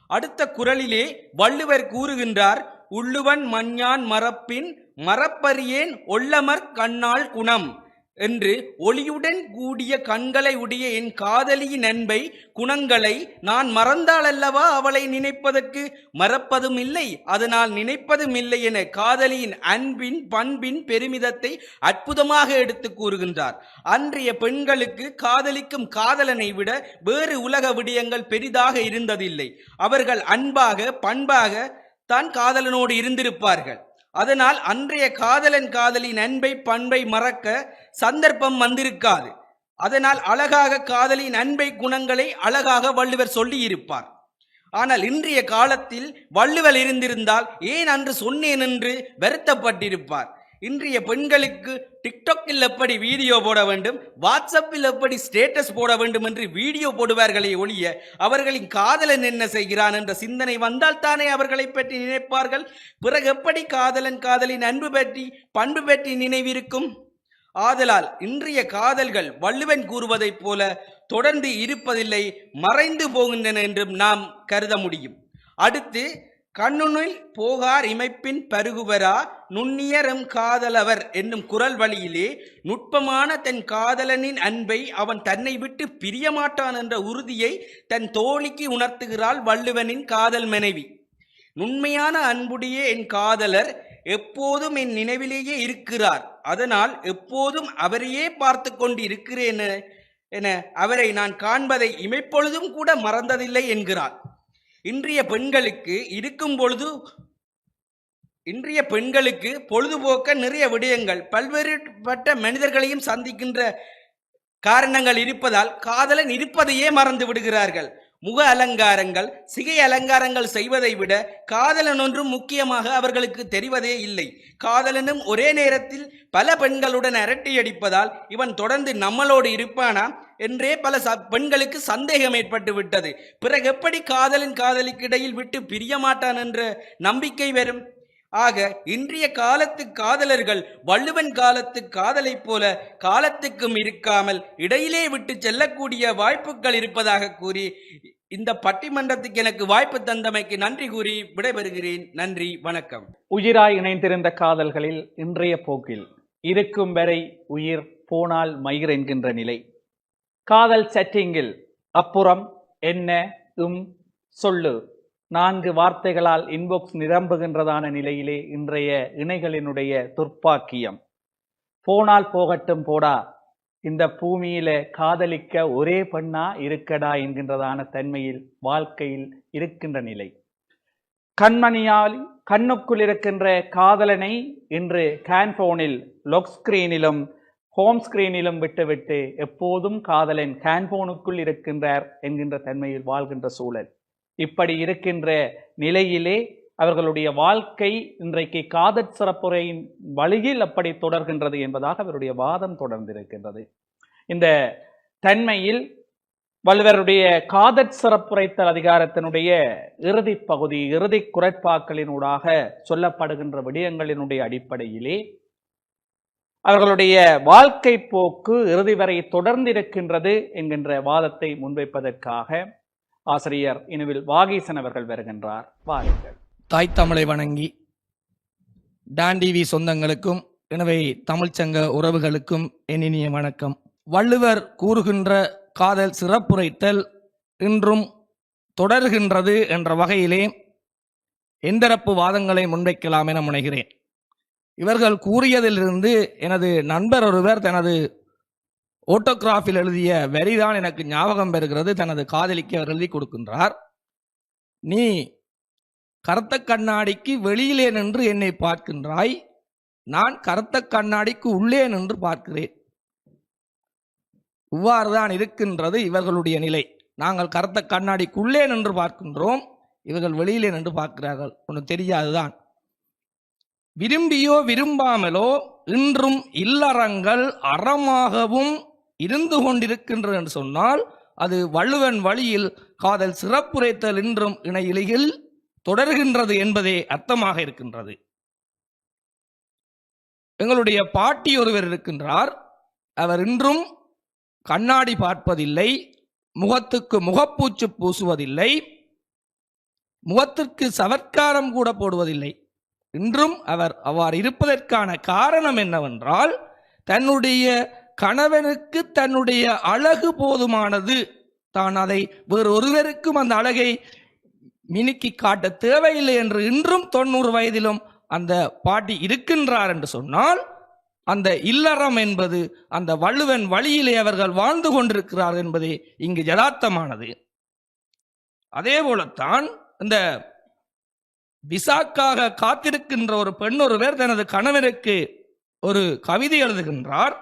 அடுத்த குறளிலே வள்ளுவர் கூறுகின்றார், உள்ளுவன் மஞ்ஞான் மறப்பின் மறப்பறியேன் ஒள்ளமர் கண்ணாள் குணம் என்று. ஒளியுடன் கூடிய கண்களை உடைய என் காதலியின் அன்பை குணங்களை நான் மறந்தால் அல்லவா அவளை நினைப்பதற்கு? மறப்பதும் இல்லை, அதனால் நினைப்பதும் இல்லை என காதலியின் அன்பின் பண்பின் பெருமிதத்தை அற்புதமாக எடுத்து கூறுகின்றார். அன்றைய பெண்களுக்கு காதலிக்கும் காதலனை விட வேறு உலக விடயங்கள் பெரிதாக இருந்ததில்லை. அவர்கள் அன்பாக பண்பாக தான் காதலனோடு இருந்திருப்பார்கள். அதனால் அன்றைய காதலன் காதலின் அன்பை பண்பை மறக்க சந்தர்ப்பம் வந்திருக்காது. அதனால் அழகாக காதலின் அன்பை குணங்களை அழகாக வள்ளுவர் சொல்லி இருப்பார். ஆனால் இன்றைய காலத்தில் வள்ளுவர் இருந்திருந்தால் ஏன் அன்று சொன்னேன் என்று வருத்தப்பட்டிருப்பார். இன்றைய பெண்களுக்கு டிக்டாக்கில் எப்படி வீடியோ போட வேண்டும், வாட்ஸ்அப்பில் எப்படி ஸ்டேட்டஸ் போட வேண்டும் என்று வீடியோ போடுவார்களே ஒழிய அவர்களின் காதலன் என்ன செய்கிறான் என்ற சிந்தனை வந்தால் தானே அவர்களை பற்றி நினைப்பார்கள். பிறகு எப்படி காதலின் அன்பு பற்றி பண்பு பற்றி நினைவிருக்கும்? ஆதலால் இன்றைய காதல்கள் வள்ளுவன் கூறுவதைப் போல தொடர்ந்து இருப்பதில்லை, மறைந்து போகின்றன என்றும் நாம் கருத முடியும். அடுத்து, கண்ணுனில் போகார் இமைப்பின் பருகுவரா நுண்ணியரும் காதலவர் என்னும் குறள் வழியிலே நுட்பமான தன் காதலனின் அன்பை அவன் தன்னை விட்டு பிரியமாட்டான் என்ற உறுதியை தன் தோழிக்கு உணர்த்துகிறாள் வள்ளுவனின் காதல் மனைவி. நுண்மையான அன்புடைய என் காதலர் எப்போதும் என் நினைவிலேயே இருக்கிறார், அதனால் எப்போதும் அவரையே பார்த்து கொண்டு இருக்கிறேன் என அவரை நான் காண்பதை இமைப்பொழுதும் கூட மறந்ததில்லை என்கிறார். இன்றைய பெண்களுக்கு பொழுதுபோக்க நிறைய விடயங்கள், பல்வேறுபட்ட மனிதர்களையும் சந்திக்கின்ற காரணங்கள் இருப்பதால் காதலன் இருப்பதையே மறந்து விடுகிறார்கள். முக அலங்காரங்கள், சிகை அலங்காரங்கள் செய்வதை விட காதலன் ஒன்றும் முக்கியமாக அவர்களுக்கு தெரிவதே இல்லை. காதலனும் ஒரே நேரத்தில் பல பெண்களுடன் அரட்டையடிப்பதால் இவன் தொடர்ந்து நம்மளோடு இருப்பானா என்றே பல பெண்களுக்கு சந்தேகம் ஏற்பட்டு விட்டது. பிறகு எப்படி காதலிக்கு இடையில் விட்டு பிரிய மாட்டான் என்ற நம்பிக்கை வரும்? ஆக இன்றைய காலத்து காதலர்கள் வள்ளுவன் காலத்து காதலை போல காலத்துக்கும் இருக்காமல் இடையிலே விட்டு செல்லக்கூடிய வாய்ப்புகள் இருப்பதாக கூறி இந்த பட்டிமன்றத்துக்கு எனக்கு வாய்ப்பு தந்தமைக்கு நன்றி கூறி விடைபெறுகிறேன். நன்றி, வணக்கம். உயிராய் இணைந்திருந்த காதல்களில் இன்றைய போக்கில் இருக்கும் வரை உயிர் போனால் மயிர் என்கின்ற நிலை. காதல் செட்டிங்கில் அப்புறம் என்ன சொல்லு 4 வார்த்தைகளால் இன்பாக்ஸ் நிரம்புகின்றதான நிலையிலே இன்றைய இணைகளினுடைய துர்ப்பாக்கியம். போனால் போகட்டும் போடா, இந்த பூமியில காதலிக்க ஒரே பெண்ணா இருக்கடா என்கின்றதான தன்மையில் வாழ்க்கையில் இருக்கின்ற நிலை. கண்மணியால் கண்ணுக்குள் இருக்கின்ற காதலனை இன்று கேன்போனில் லொக் ஸ்கிரீனிலும் ஹோம் ஸ்கிரீனிலும் விட்டுவிட்டு எப்போதும் காதலன் கேன்போனுக்குள் இருக்கின்றார் என்கின்ற தன்மையில் வாழ்கின்ற சூழல். இப்படி இருக்கின்ற நிலையிலே அவர்களுடைய வாழ்க்கை இன்றைக்கு காதற் சிறப்புரையின் வழியில் அப்படி தொடர்கின்றது என்பதாக அவருடைய வாதம் தொடர்ந்திருக்கின்றது. இந்த தன்மையில் வள்ளுவருடைய காதற் சிறப்புரைத்தல் அதிகாரத்தினுடைய இறுதி பகுதி, இறுதி குரட்பாக்களினூடாக சொல்லப்படுகின்ற விடயங்களினுடைய அடிப்படையிலே அவர்களுடைய வாழ்க்கை போக்கு இறுதி வரை தொடர்ந்திருக்கின்றது என்கின்ற வாதத்தை முன்வைப்பதற்காக ஆசிரியர் இனுவில் வாகீசன் அவர்கள் வருகின்றார். வாருங்கள். தாய் தமிழை வணங்கி டான் டிவி சொந்தங்களுக்கும் எனவே தமிழ்ச்சங்க உறவுகளுக்கும் என் இனிய வணக்கம். வள்ளுவர் கூறுகின்ற காதல் சிறப்புரைத்தல் இன்றும் தொடர்கின்றது என்ற வகையிலே எந்தரப்பு வாதங்களை முன்வைக்கலாம் என முனைகிறேன். இவர்கள் கூறியதிலிருந்து எனது நண்பர் ஒருவர் தனது ஓட்டோகிராஃபில் எழுதிய வரிதான் எனக்கு ஞாபகம் பெறுகிறது. தனது காதலிக்கு அவர் எழுதி கொடுக்கின்றார். நீ கருத்த கண்ணாடிக்கு வெளியிலே நின்று என்னை பார்க்கின்றாய், நான் கருத்த கண்ணாடிக்கு உள்ளே நின்று பார்க்கிறேன். இவ்வாறுதான் இருக்கின்றது இவர்களுடைய நிலை. நாங்கள் கருத்த கண்ணாடிக்குள்ளே நின்று பார்க்கின்றோம், இவர்கள் வெளியிலே நின்று பார்க்கிறார்கள். ஒன்று தெரியாதுதான். விரும்பியோ விரும்பாமலோ இன்றும் இல்லறங்கள் அறமாகவும் இருந்து கொண்டிருக்கின்றது என்று சொன்னால் அது வள்ளுவன் வழியில் காதல் சிறப்புரைத்தல் இன்றும் இணையிலையில் தொடர்கின்றது என்பதே அர்த்தமாக இருக்கின்றது. எங்களுடைய பாட்டி ஒருவர் இருக்கின்றார். அவர் இன்றும் கண்ணாடி பார்ப்பதில்லை, முகத்துக்கு முகப்பூச்சு பூசுவதில்லை, முகத்திற்கு சவற்காரம் கூட போடுவதில்லை. இன்றும் அவர் அவ்வாறு இருப்பதற்கான காரணம் என்னவென்றால் தன்னுடைய கணவனுக்கு தன்னுடைய அழகு போதுமானது, தான் அதை வேறு ஒருவருக்கும் அந்த அழகை மினுக்கி காட்ட தேவையில்லை என்று இன்றும் 90 வயதிலும் அந்த பாட்டி இருக்கின்றார் என்று சொன்னால் அந்த இல்லறம் என்பது அந்த வள்ளுவன் வழியிலே அவர்கள் வாழ்ந்து கொண்டிருக்கிறார் என்பதே இங்கு யதார்த்தமானது. அதே போலத்தான் இந்த விசாக்காக காத்திருக்கின்ற ஒரு பெண் ஒருவர் தனது கணவனுக்கு ஒரு கவிதை எழுதுகின்றார்.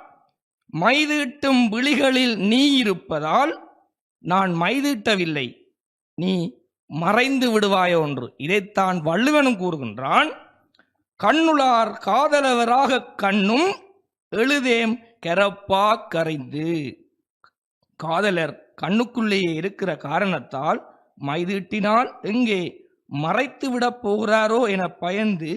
மைதீட்டும் விழிகளில் நீ இருப்பதால் நான் மைதீட்டவில்லை, நீ மறைந்து விடுவாயோ என்று. இதைத்தான் வள்ளுவனும் கூறுகின்றான். கண்ணுளார் காதலவராக கண்ணும் எழுதேம் கெரப்பா கரைந்து. காதலர் கண்ணுக்குள்ளேயே இருக்கிற காரணத்தால் மைதீட்டினால் எங்கே மறைத்து விட போகிறாரோ என பயந்து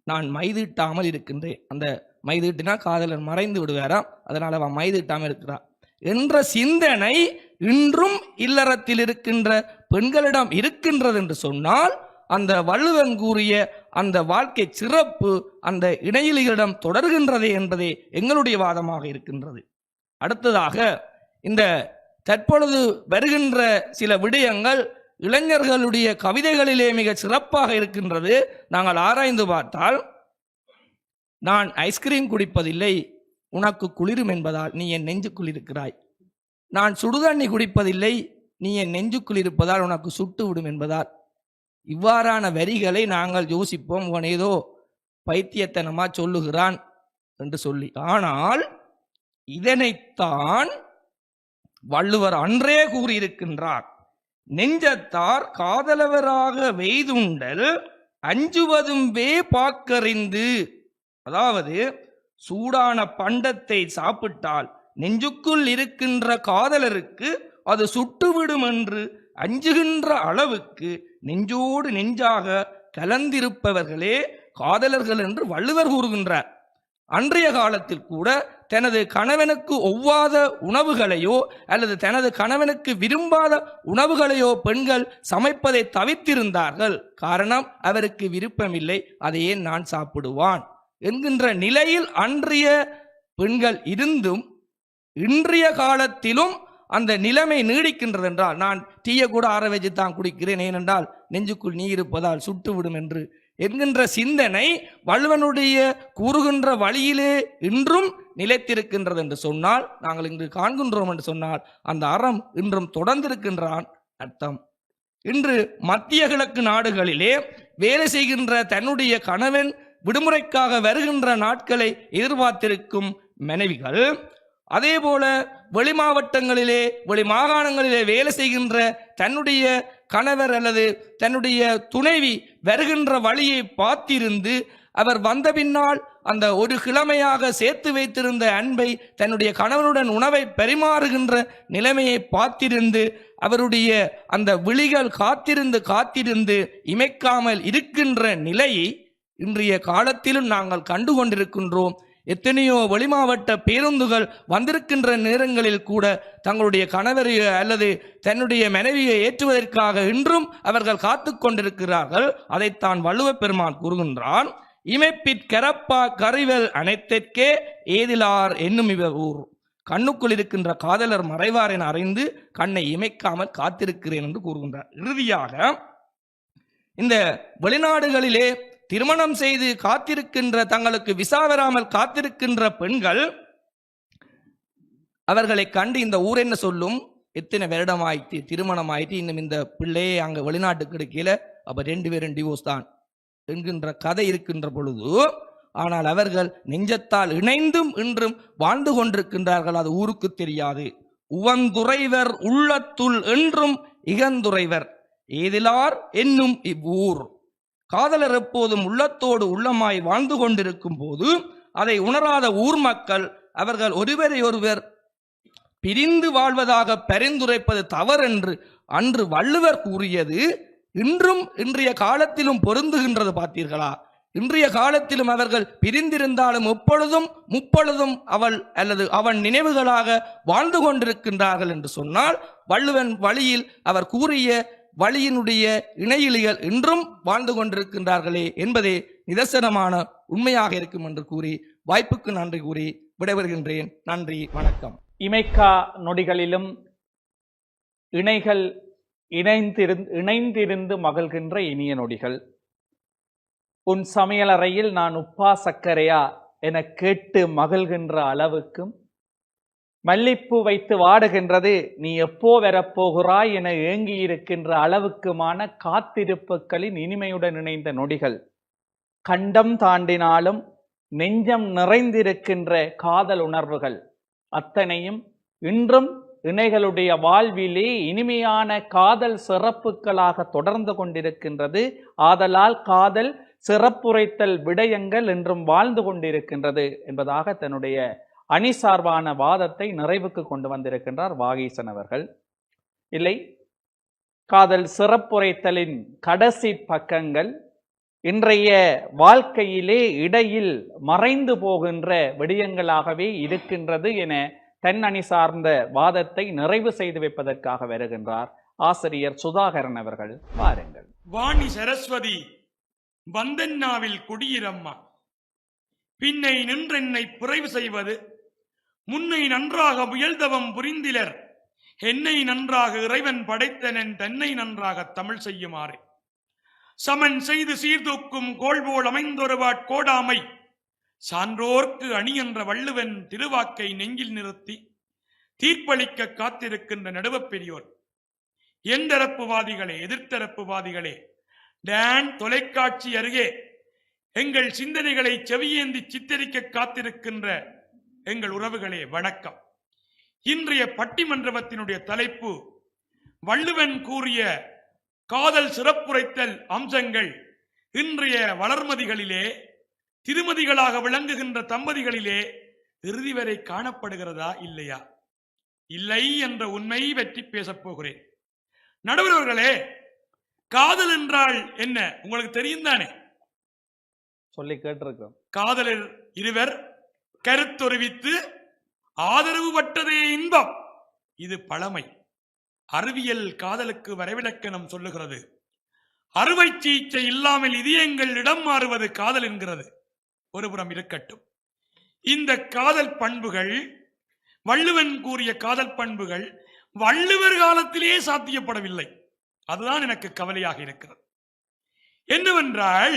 நான் மைதீட்டாமல் இருக்கின்றேன். அந்த மைதீட்டினா காதலர் மறைந்து விடுவாராம், அதனால் அவன் மைதீட்டாமல் இருக்கிறான் என்ற சிந்தனை இன்றும் இல்லறத்தில் இருக்கின்ற பெண்களிடம் இருக்கின்றது என்று சொன்னால் அந்த வள்ளுவன் கூறிய அந்த வாழ்க்கை சிறப்பு அந்த இணையிலிகளிடம் தொடர்கின்றதே என்பதே எங்களுடைய வாதமாக இருக்கின்றது. அடுத்ததாக இந்த தற்பொழுது வருகின்ற சில விடயங்கள் இளைஞர்களுடைய கவிதைகளிலே மிக சிறப்பாக இருக்கின்றது. நாங்கள் ஆராய்ந்து பார்த்தால், நான் ஐஸ்கிரீம் குடிப்பதில்லை, உனக்கு குளிரும் என்பதால் நீ என் நெஞ்சுக்குள் இருக்கிறாய். நான் சுடுதண்ணி குடிப்பதில்லை, நீ என் நெஞ்சுக்குள் இருப்பதால் உனக்கு சுட்டு விடும் என்பதால். இவ்வாறான வரிகளை நாங்கள் யோசிப்போம், உன் ஏதோ பைத்தியத்தனமா சொல்லுகிறான் என்று சொல்லி. ஆனால் இதனைத்தான் வள்ளுவர் அன்றே கூறியிருக்கின்றார். நெஞ்சத்தார் காதலவராக வெய்துண்டல் அஞ்சுவதும் வே பாக்கறிந்து. அதாவது சூடான பண்டத்தை சாப்பிட்டால் நெஞ்சுக்குள் இருக்கின்ற காதலருக்கு அது சுட்டுவிடும் என்று அஞ்சுகின்ற அளவுக்கு நெஞ்சோடு நெஞ்சாக கலந்திருப்பவர்களே காதலர்கள் என்று வள்ளுவர் கூறுகின்றார். அன்றைய காலத்தில் கூட தனது கணவனுக்கு ஒவ்வாத உணவுகளையோ அல்லது தனது கணவனுக்கு விரும்பாத உணவுகளையோ பெண்கள் சமைப்பதை தவிர்த்திருந்தார்கள். காரணம், அவருக்கு விருப்பமில்லை, அதையே நான் சாப்பிடுவான் என்கின்ற நிலையில் அன்றைய பெண்கள் இருந்தும் இன்றைய காலத்திலும் அந்த நிலைமை நீடிக்கின்றது என்றால், நான் டீயை கூட ஆற வச்சு தான் குடிக்கிறேன், ஏனென்றால் நெஞ்சுக்குள் நீ இருப்பதால் சுட்டுவிடும் என்று என்கின்ற சிந்தனை வள்ளுவனுடைய கூறுகின்ற வழியிலே இன்றும் நிலைத்திருக்கின்றது என்று சொன்னால், நாங்கள் இன்று காண்கின்றோம் என்று சொன்னால் அந்த அறம் இன்றும் தொடர்ந்திருக்கின்றான் அர்த்தம். இன்று மத்திய கிழக்கு நாடுகளிலே வேலை செய்கின்ற தன்னுடைய கணவன் விடுமுறைக்காக வருகின்ற நாட்களை எதிர்பார்த்திருக்கும் மனைவிகள், அதே போல வெளி மாவட்டங்களிலே வெளி மாகாணங்களிலே வேலை செய்கின்ற தன்னுடைய கணவர் அல்லது தன்னுடைய துணைவி வருகின்ற வழியை பார்த்திருந்து அவர் வந்த பின்னால் அந்த ஒரு கிழமையாக சேர்த்து வைத்திருந்த அன்பை தன்னுடைய கணவனுடன் உணவை பரிமாறுகின்ற நிலைமையை பார்த்திருந்து அவருடைய அந்த விழிகள் காத்திருந்து இமைக்காமல் இருக்கின்ற நிலையை இன்றைய காலத்திலும் நாங்கள் கண்டு கொண்டிருக்கின்றோம். எத்தனையோ வெளிமாவட்ட பேருந்துகள் வந்திருக்கின்ற நேரங்களில் கூட தங்களுடைய கணவரையோ அல்லது தன்னுடைய மனைவியை ஏற்றுவதற்காக இன்றும் அவர்கள் காத்து கொண்டிருக்கிறார்கள். அதைத்தான் வள்ளுவப் பெருமான் கூறுகின்றான், இமைப்பிற்கரப்பா கறிவல் அனைத்திற்கே ஏதிலார் என்னும் இவர் ஊர். கண்ணுக்குள் இருக்கின்ற காதலர் மறைவார் என அறிந்து கண்ணை இமைக்காமல் காத்திருக்கிறேன் என்று கூறுகின்றார். இறுதியாக இந்த வெளிநாடுகளிலே திருமணம் செய்து காத்திருக்கின்ற, தங்களுக்கு விசா வராமல் காத்திருக்கின்ற பெண்கள் அவர்களை கண்டு இந்த ஊர் என்ன சொல்லும், எத்தனை வருடம் ஆயிட்டு திருமணம் ஆயிட்டு இன்னும் இந்த பிள்ளையே அங்கே வெளிநாட்டுக்கு கிடைக்கல, அப்ப 2 பேரும் டிவோர்ஸ் தான் என்கின்ற கதை இருக்கின்ற பொழுது, ஆனால் அவர்கள் நெஞ்சத்தால் இணைந்தும் இன்றும் வாழ்ந்து கொண்டிருக்கின்றார்கள். அது ஊருக்கு தெரியாது. உவந்துறைவர் உள்ளத்துள் என்றும் இகந்துறைவர் ஏதிலார் என்னும் இவ்வூர். காதலர் எப்போதும் உள்ளத்தோடு உள்ளமாய் வாழ்ந்து கொண்டிருக்கும் போது அதை உணராத ஊர் மக்கள் அவர்கள் ஒருவரை ஒருவர் பிரிந்து வாழ்வதாக பரிந்துரைப்பது தவறென்று அன்று வள்ளுவர் கூறியது இன்றும் இன்றைய காலத்திலும் பொருந்துகின்றது. பார்த்தீர்களா? இன்றைய காலத்திலும் அவர்கள் பிரிந்திருந்தாலும் முப்பொழுதும் அவள் அல்லது அவன் நினைவுகளாக வாழ்ந்து கொண்டிருக்கின்றார்கள் என்று சொன்னால், வள்ளுவன் வழியில் அவர் கூறிய வழியினுடைய இணையிலிகள் இன்றும் வாழ்ந்து கொண்டிருக்கின்றார்களே என்பதே நிதர்சனமான உண்மையாக இருக்கும் என்று கூறி வாய்ப்புக்கு நன்றி கூறி விடைபெறுகின்றேன். நன்றி, வணக்கம். இமைக்கா நொடிகளிலும் இணைகள் இணைந்திருந்து மகிழ்கின்ற இனிய நொடிகள். உன் சமையலறையில் நான் உப்பா சர்க்கரையா என கேட்டு மகிழ்கின்ற அளவுக்கும், மல்லிப்பூ வைத்து வாடுகின்றது நீ எப்போ வரப்போகிறாய் என ஏங்கி இருக்கின்ற அளவுக்குமான காத்திருப்புகளின் இனிமையுடன் இணைந்த நொடிகள். கண்டம் தாண்டினாலும் நெஞ்சம் நிறைந்திருக்கின்ற காதல் உணர்வுகள் அத்தனையும் இன்றும் இணைகளுடைய வாழ்விலே இனிமையான காதல் சிறப்புகளாக தொடர்ந்து கொண்டிருக்கின்றது. ஆதலால் காதல் சிறப்புரைத்தல் விடயங்கள் என்றும் வாழ்ந்து கொண்டிருக்கின்றது என்பதாக தன்னுடைய அணிசார்பான வாதத்தை நிறைவுக்கு கொண்டு வந்திருக்கின்றார் வாகீசன் அவர்கள். இல்லை, காதல் சிறப்புரைத்தலின் கடைசி பக்கங்கள் இன்றைய வாழ்க்கையிலே இடையில் மறைந்து போகின்ற விடயங்களாகவே இருக்கின்றது என தன் அணி சார்ந்த வாதத்தை நிறைவு செய்து வைப்பதற்காக வருகின்றார் ஆசிரியர் சுதாகரன் அவர்கள். வாருங்கள். வாணி சரஸ்வதி வந்தன்னாவில் குடியிரம்மா, பின்னை நின்றென்னை புரைவு செய்வது முன்னை நன்றாக முயல்தவம் புரிந்திலர், என்னை நன்றாக இறைவன் படைத்தனன் தன்னை நன்றாக தமிழ் செய்யுமாறு, சமன் செய்து சீர்தூக்கும் கோள்போல் அமைந்தொருவாட் கோடாமை சான்றோர்க்கு அணி என்ற வள்ளுவன் திருவாக்கை நெஞ்சில் நிறுத்தி தீர்ப்பளிக்க காத்திருக்கின்ற நடுவப் பெரியோர், எந்தரப்புவாதிகளே எதிர்த்தரப்புவாதிகளே, டான் தொலைக்காட்சி அருகே எங்கள் சிந்தனைகளை செவியேந்தி சித்தரிக்க காத்திருக்கின்ற எங்கள் உறவுகளே வணக்கம். இன்றைய பட்டிமன்றத்தினுடைய தலைப்பு வள்ளுவன் கூறிய காதல் சிறப்புரைத்தல் அம்சங்கள் இன்றைய வளர்மதிகளிலே திருமதிகளாக விளங்குகின்ற தம்பதிகளிலே இறுதி வரை காணப்படுகிறதா இல்லையா? இல்லை என்ற உண்மை பற்றி பேசப் போகிறேன். நடுவர்களே, காதல் என்றால் என்ன உங்களுக்கு தெரியும் தானே? சொல்லி கேட்டிருக்கோம். காதலர் இருவர் கருத்தொருவித்து ஆதரவு பட்டதே இன்பம். இது பழமை. அறிவியல் காதலுக்கு வரைவிலக்கணம் சொல்லுகிறது. அறுவை சிகிச்சை இல்லாமல் இதயங்கள் இடம் மாறுவது காதல் என்கிறது. ஒருபுறம் இருக்கட்டும். இந்த காதல் பண்புகள், வள்ளுவன் கூறிய காதல் பண்புகள் வள்ளுவர் காலத்திலேயே சாத்தியப்படவில்லை. அதுதான் எனக்கு கவலையாக இருக்கிறது. என்னவென்றால்,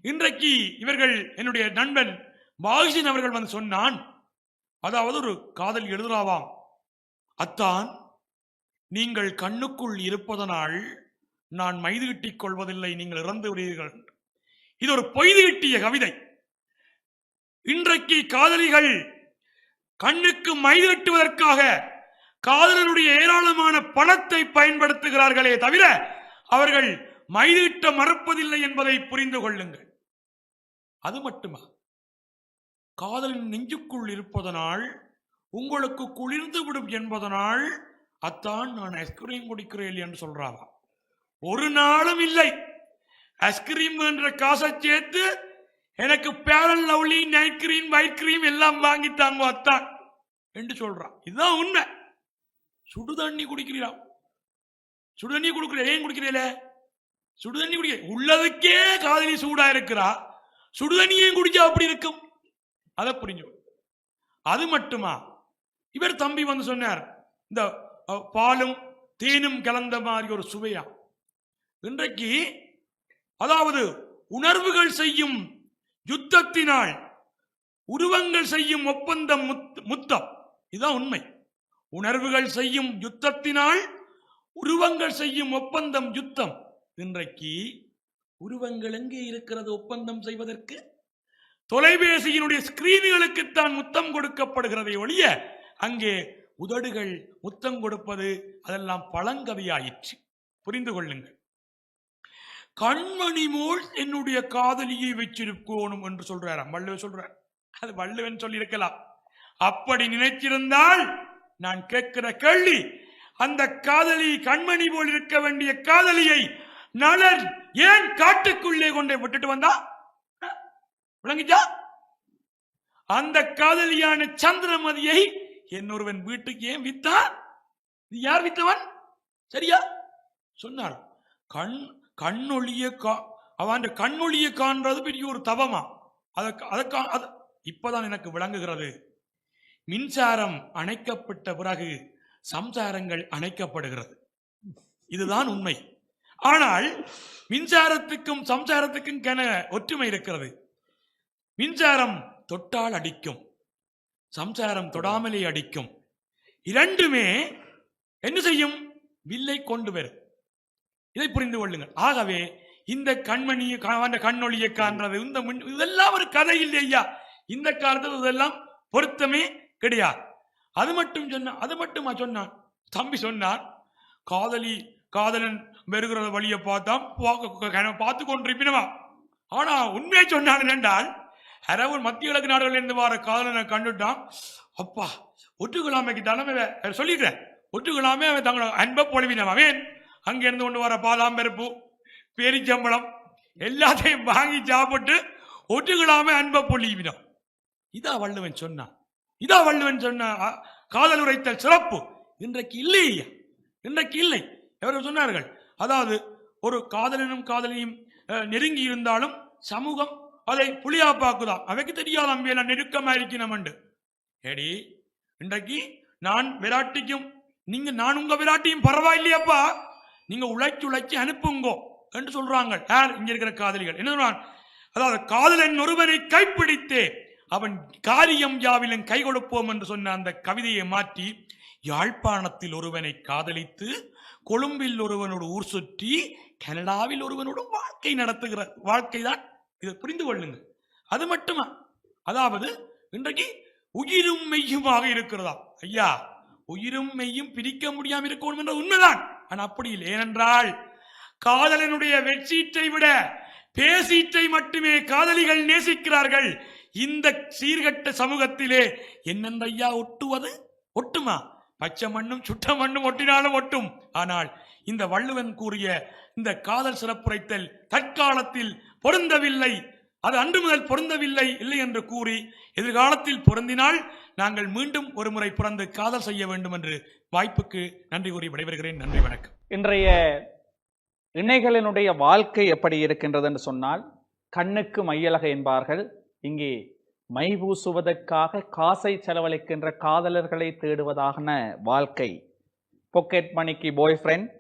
இன்றைக்கு இவர்கள், என்னுடைய நண்பன் பாகிஷன் அவர்கள் வந்து சொன்னான், அதாவது ஒரு காதல் எழுதுறாவாம், அத்தான் நீங்கள் கண்ணுக்குள் இருப்பதனால் நான் மைது கட்டிக் கொள்வதில்லை, நீங்கள் இறந்து விடுவீர்கள். இது ஒரு பொய்து கட்டிய கவிதை. இன்றைக்கு காதலிகள் கண்ணுக்கு மைது கட்டுவதற்காக காதலனுடைய ஏராளமான பணத்தை பயன்படுத்துகிறார்களே தவிர அவர்கள் மைதிட்ட மறுப்பதில்லை என்பதை புரிந்து கொள்ளுங்கள். அது மட்டுமா, காதலின் நெஞ்சுக்குள் இருப்பதனால் உங்களுக்கு குளிர்ந்து விடும் என்பதனால் அத்தான் நான் ஐஸ்கிரீம் குடிக்கிறேன் என்று சொல்றாவா? ஒரு நாளும் இல்லை. ஐஸ்கிரீம் என்ற காசை சேர்த்து எனக்கு பேர் and lovely, night cream, white cream எல்லாம் வாங்கித்தாங்க அத்தான் என்று சொல்றான். இதுதான் உண்மை. சுடுதண்ணி குடிக்கிறீரா? சுடுதண்ணி குடிக்கிற, ஏன் குடிக்கிறீல? சுடுதண்ணி குடிக்க உள்ளதுக்கே காதலி சூடா இருக்கிறா, சுடுதண்ணியும் குடிச்சா அப்படி இருக்கும். அதை புரிஞ்சு. அது மட்டுமா, இவர் தம்பி வந்து சொன்னார், இந்த பாலும் தேனும் கலந்த மாதிரி ஒரு சுவையா. இன்றைக்கு அதாவது உணர்வுகள் செய்யும் யுத்தத்தினால் உருவங்கள் செய்யும் ஒப்பந்தம் முத்தம். இதுதான் உண்மை. உணர்வுகள் செய்யும் யுத்தத்தினால் உருவங்கள் செய்யும் ஒப்பந்தம் யுத்தம். இன்றைக்கு உருவங்கள் எங்கே இருக்கிறது ஒப்பந்தம் செய்வதற்கு? தொலைபேசியினுடைய ஸ்கிரீன்களுக்குத்தான் முத்தம் கொடுக்கப்படுகிறதை ஒழிய அங்கே உதடுகள் முத்தம் கொடுப்பது அதெல்லாம் பழங்கதையாயிற்று. புரிந்து கொள்ளுங்கள். கண்மணி போல் என்னுடைய காதலியை வச்சிருக்கணும் என்று சொல்றாராம் வள்ளுவன். சொல்றார், அது வள்ளுவன் சொல்லி இருக்கலாம். அப்படி நினைச்சிருந்தால் நான் கேட்கிற கேள்வி, அந்த காதலி கண்மணி போல் இருக்க வேண்டிய காதலியை நலன் ஏன் காட்டுக்குள்ளே கொண்டே விட்டுட்டு வந்தா? விளங்கிச்சா? அந்த காதலியான சந்திரமதியை என்னொருவன் வீட்டுக்கு ஏன் வித்தான்? யார் வித்தவன்? சரியா சொன்னார். கண்ணொழிய அவன் கண்ணொழிய காண்றது பெரிய ஒரு தவமா? இப்பதான் எனக்கு விளங்குகிறது. மின்சாரம் அணைக்கப்பட்ட பிறகு சம்சாரங்கள் அணைக்கப்படுகிறது. இதுதான் உண்மை. ஆனால் மின்சாரத்துக்கும் சம்சாரத்துக்கும் ஒற்றுமை இருக்கிறது. மின்சாரம் தொட்டால் அடிக்கும், சம்சாரம் தொடாமலே அடிக்கும். இரண்டுமே என்ன செய்யும்? வில்லை கொண்டு வரும். இதை புரிந்து கொள்ளுங்கள். ஆகவே இந்த கண்மணியை கண்ணொழியை காண்றது இதெல்லாம் ஒரு கதை இல்லையா? இந்த காலத்தில் இதெல்லாம் பொருத்தமே கிடையாது. அது மட்டுமா சொன்னான் தம்பி. சொன்னான், காதலன் வருகிற வழியை பார்த்து கொண்டிருப்பினவா. ஆனா உண்மையை சொன்னான் என்றால், அரவன் மத்திய கிழக்கு நாடுகள் இருந்து வர காதலனை கண்டுட்டான். அப்பா ஒற்றுக்கொள்ளாமைக்கு தலைமை சொல்லிக்கிறேன், ஒற்றுக்கொள்ளாமே அவன் தங்களோட அன்பை பொழிவினவன். அங்கிருந்து கொண்டு வர பாதாம்பருப்பு, பேரிச்சம்பளம் எல்லாத்தையும் வாங்கி சாப்பிட்டு ஒற்றுக்கொள்ளாம அன்பை பொழிவினோம். இதா வள்ளுவன் சொன்னான். இதா வள்ளுவன் சொன்ன காதல் உரைத்தல் சிறப்பு. இன்றைக்கு இல்லையா? இன்றைக்கு இல்லை. எவர்கள் சொன்னார்கள், அதாவது ஒரு காதலனும் காதலியும் நெருங்கி இருந்தாலும் சமூகம் அதை புளியாப்பாக்குதான். அவைக்கு தெரியாத அம்பிய நெருக்கமா இருக்கணும். ஏடி இன்றைக்கு நான் விராட்டிக்கும் நான் உங்க விராட்டியும் பரவாயில்லையப்பா, நீங்க உழைச்சி அனுப்புங்கோ என்று சொல்றாங்க. யார்? இங்க இருக்கிற காதலிகள். என்ன சொல்றாங்க? அதாவது காதலன் ஒருவனை கைப்பிடித்தே அவன் காரியம் யாவிலும் கை கொடுப்போம் என்று சொன்ன அந்த கவிதையை மாற்றி, யாழ்ப்பாணத்தில் ஒருவனை காதலித்து கொழும்பில் ஒருவனோடு ஊர் சுற்றி கனடாவில் ஒருவனோடு வாழ்க்கை நடத்துகிற வாழ்க்கை தான் இதை புரிந்து கொள்ளுங்கள். அது மட்டுமா, அதாவது இன்றைக்கு உயிரும் மெய்யுமாக இருக்கிறதா? ஐயா, உயிரும் மெய்யும் பிரிக்க முடியாமல் இருக்கணும் என்ற உண்மைதான். ஆனா அப்படி இல்லை. ஏனென்றால் காதலனுடைய வெட்சீட்டை விட பேசீட்டை மட்டுமே காதலிகள் நேசிக்கிறார்கள். இந்த சீர்கட்ட சமூகத்திலே என்னென்ற ஐயா ஒட்டுவது? ஒட்டுமா? பச்சை மண்ணும் சுட்ட மண்ணும் ஒட்டினாலும் ஒட்டும். ஆனால் இந்த வள்ளுவன் கூறிய இந்த காதல் சிறப்புரைத்தல் தற்காலத்தில் பொருந்தவில்லை, அது அன்று முதல் பொருந்தவில்லை இல்லை என்று கூறி எதிர்காலத்தில் பொருந்தினால் நாங்கள் மீண்டும் ஒரு முறை பிறந்து காதல் செய்ய வேண்டும் என்று வாய்ப்புக்கு நன்றி கூறி விடைபெறுகிறேன். நன்றி, வணக்கம். இன்றைய இணைகளினுடைய வாழ்க்கை எப்படி இருக்கின்றது என்று சொன்னால், கண்ணுக்கு மையலக என்பார்கள். இங்கே மை பூசுவதற்காக காசை செலவழிக்கின்ற காதலர்களை தேடுவதான வாழ்க்கை. பாக்கெட் மணிக்கு பாய் ஃப்ரெண்ட்,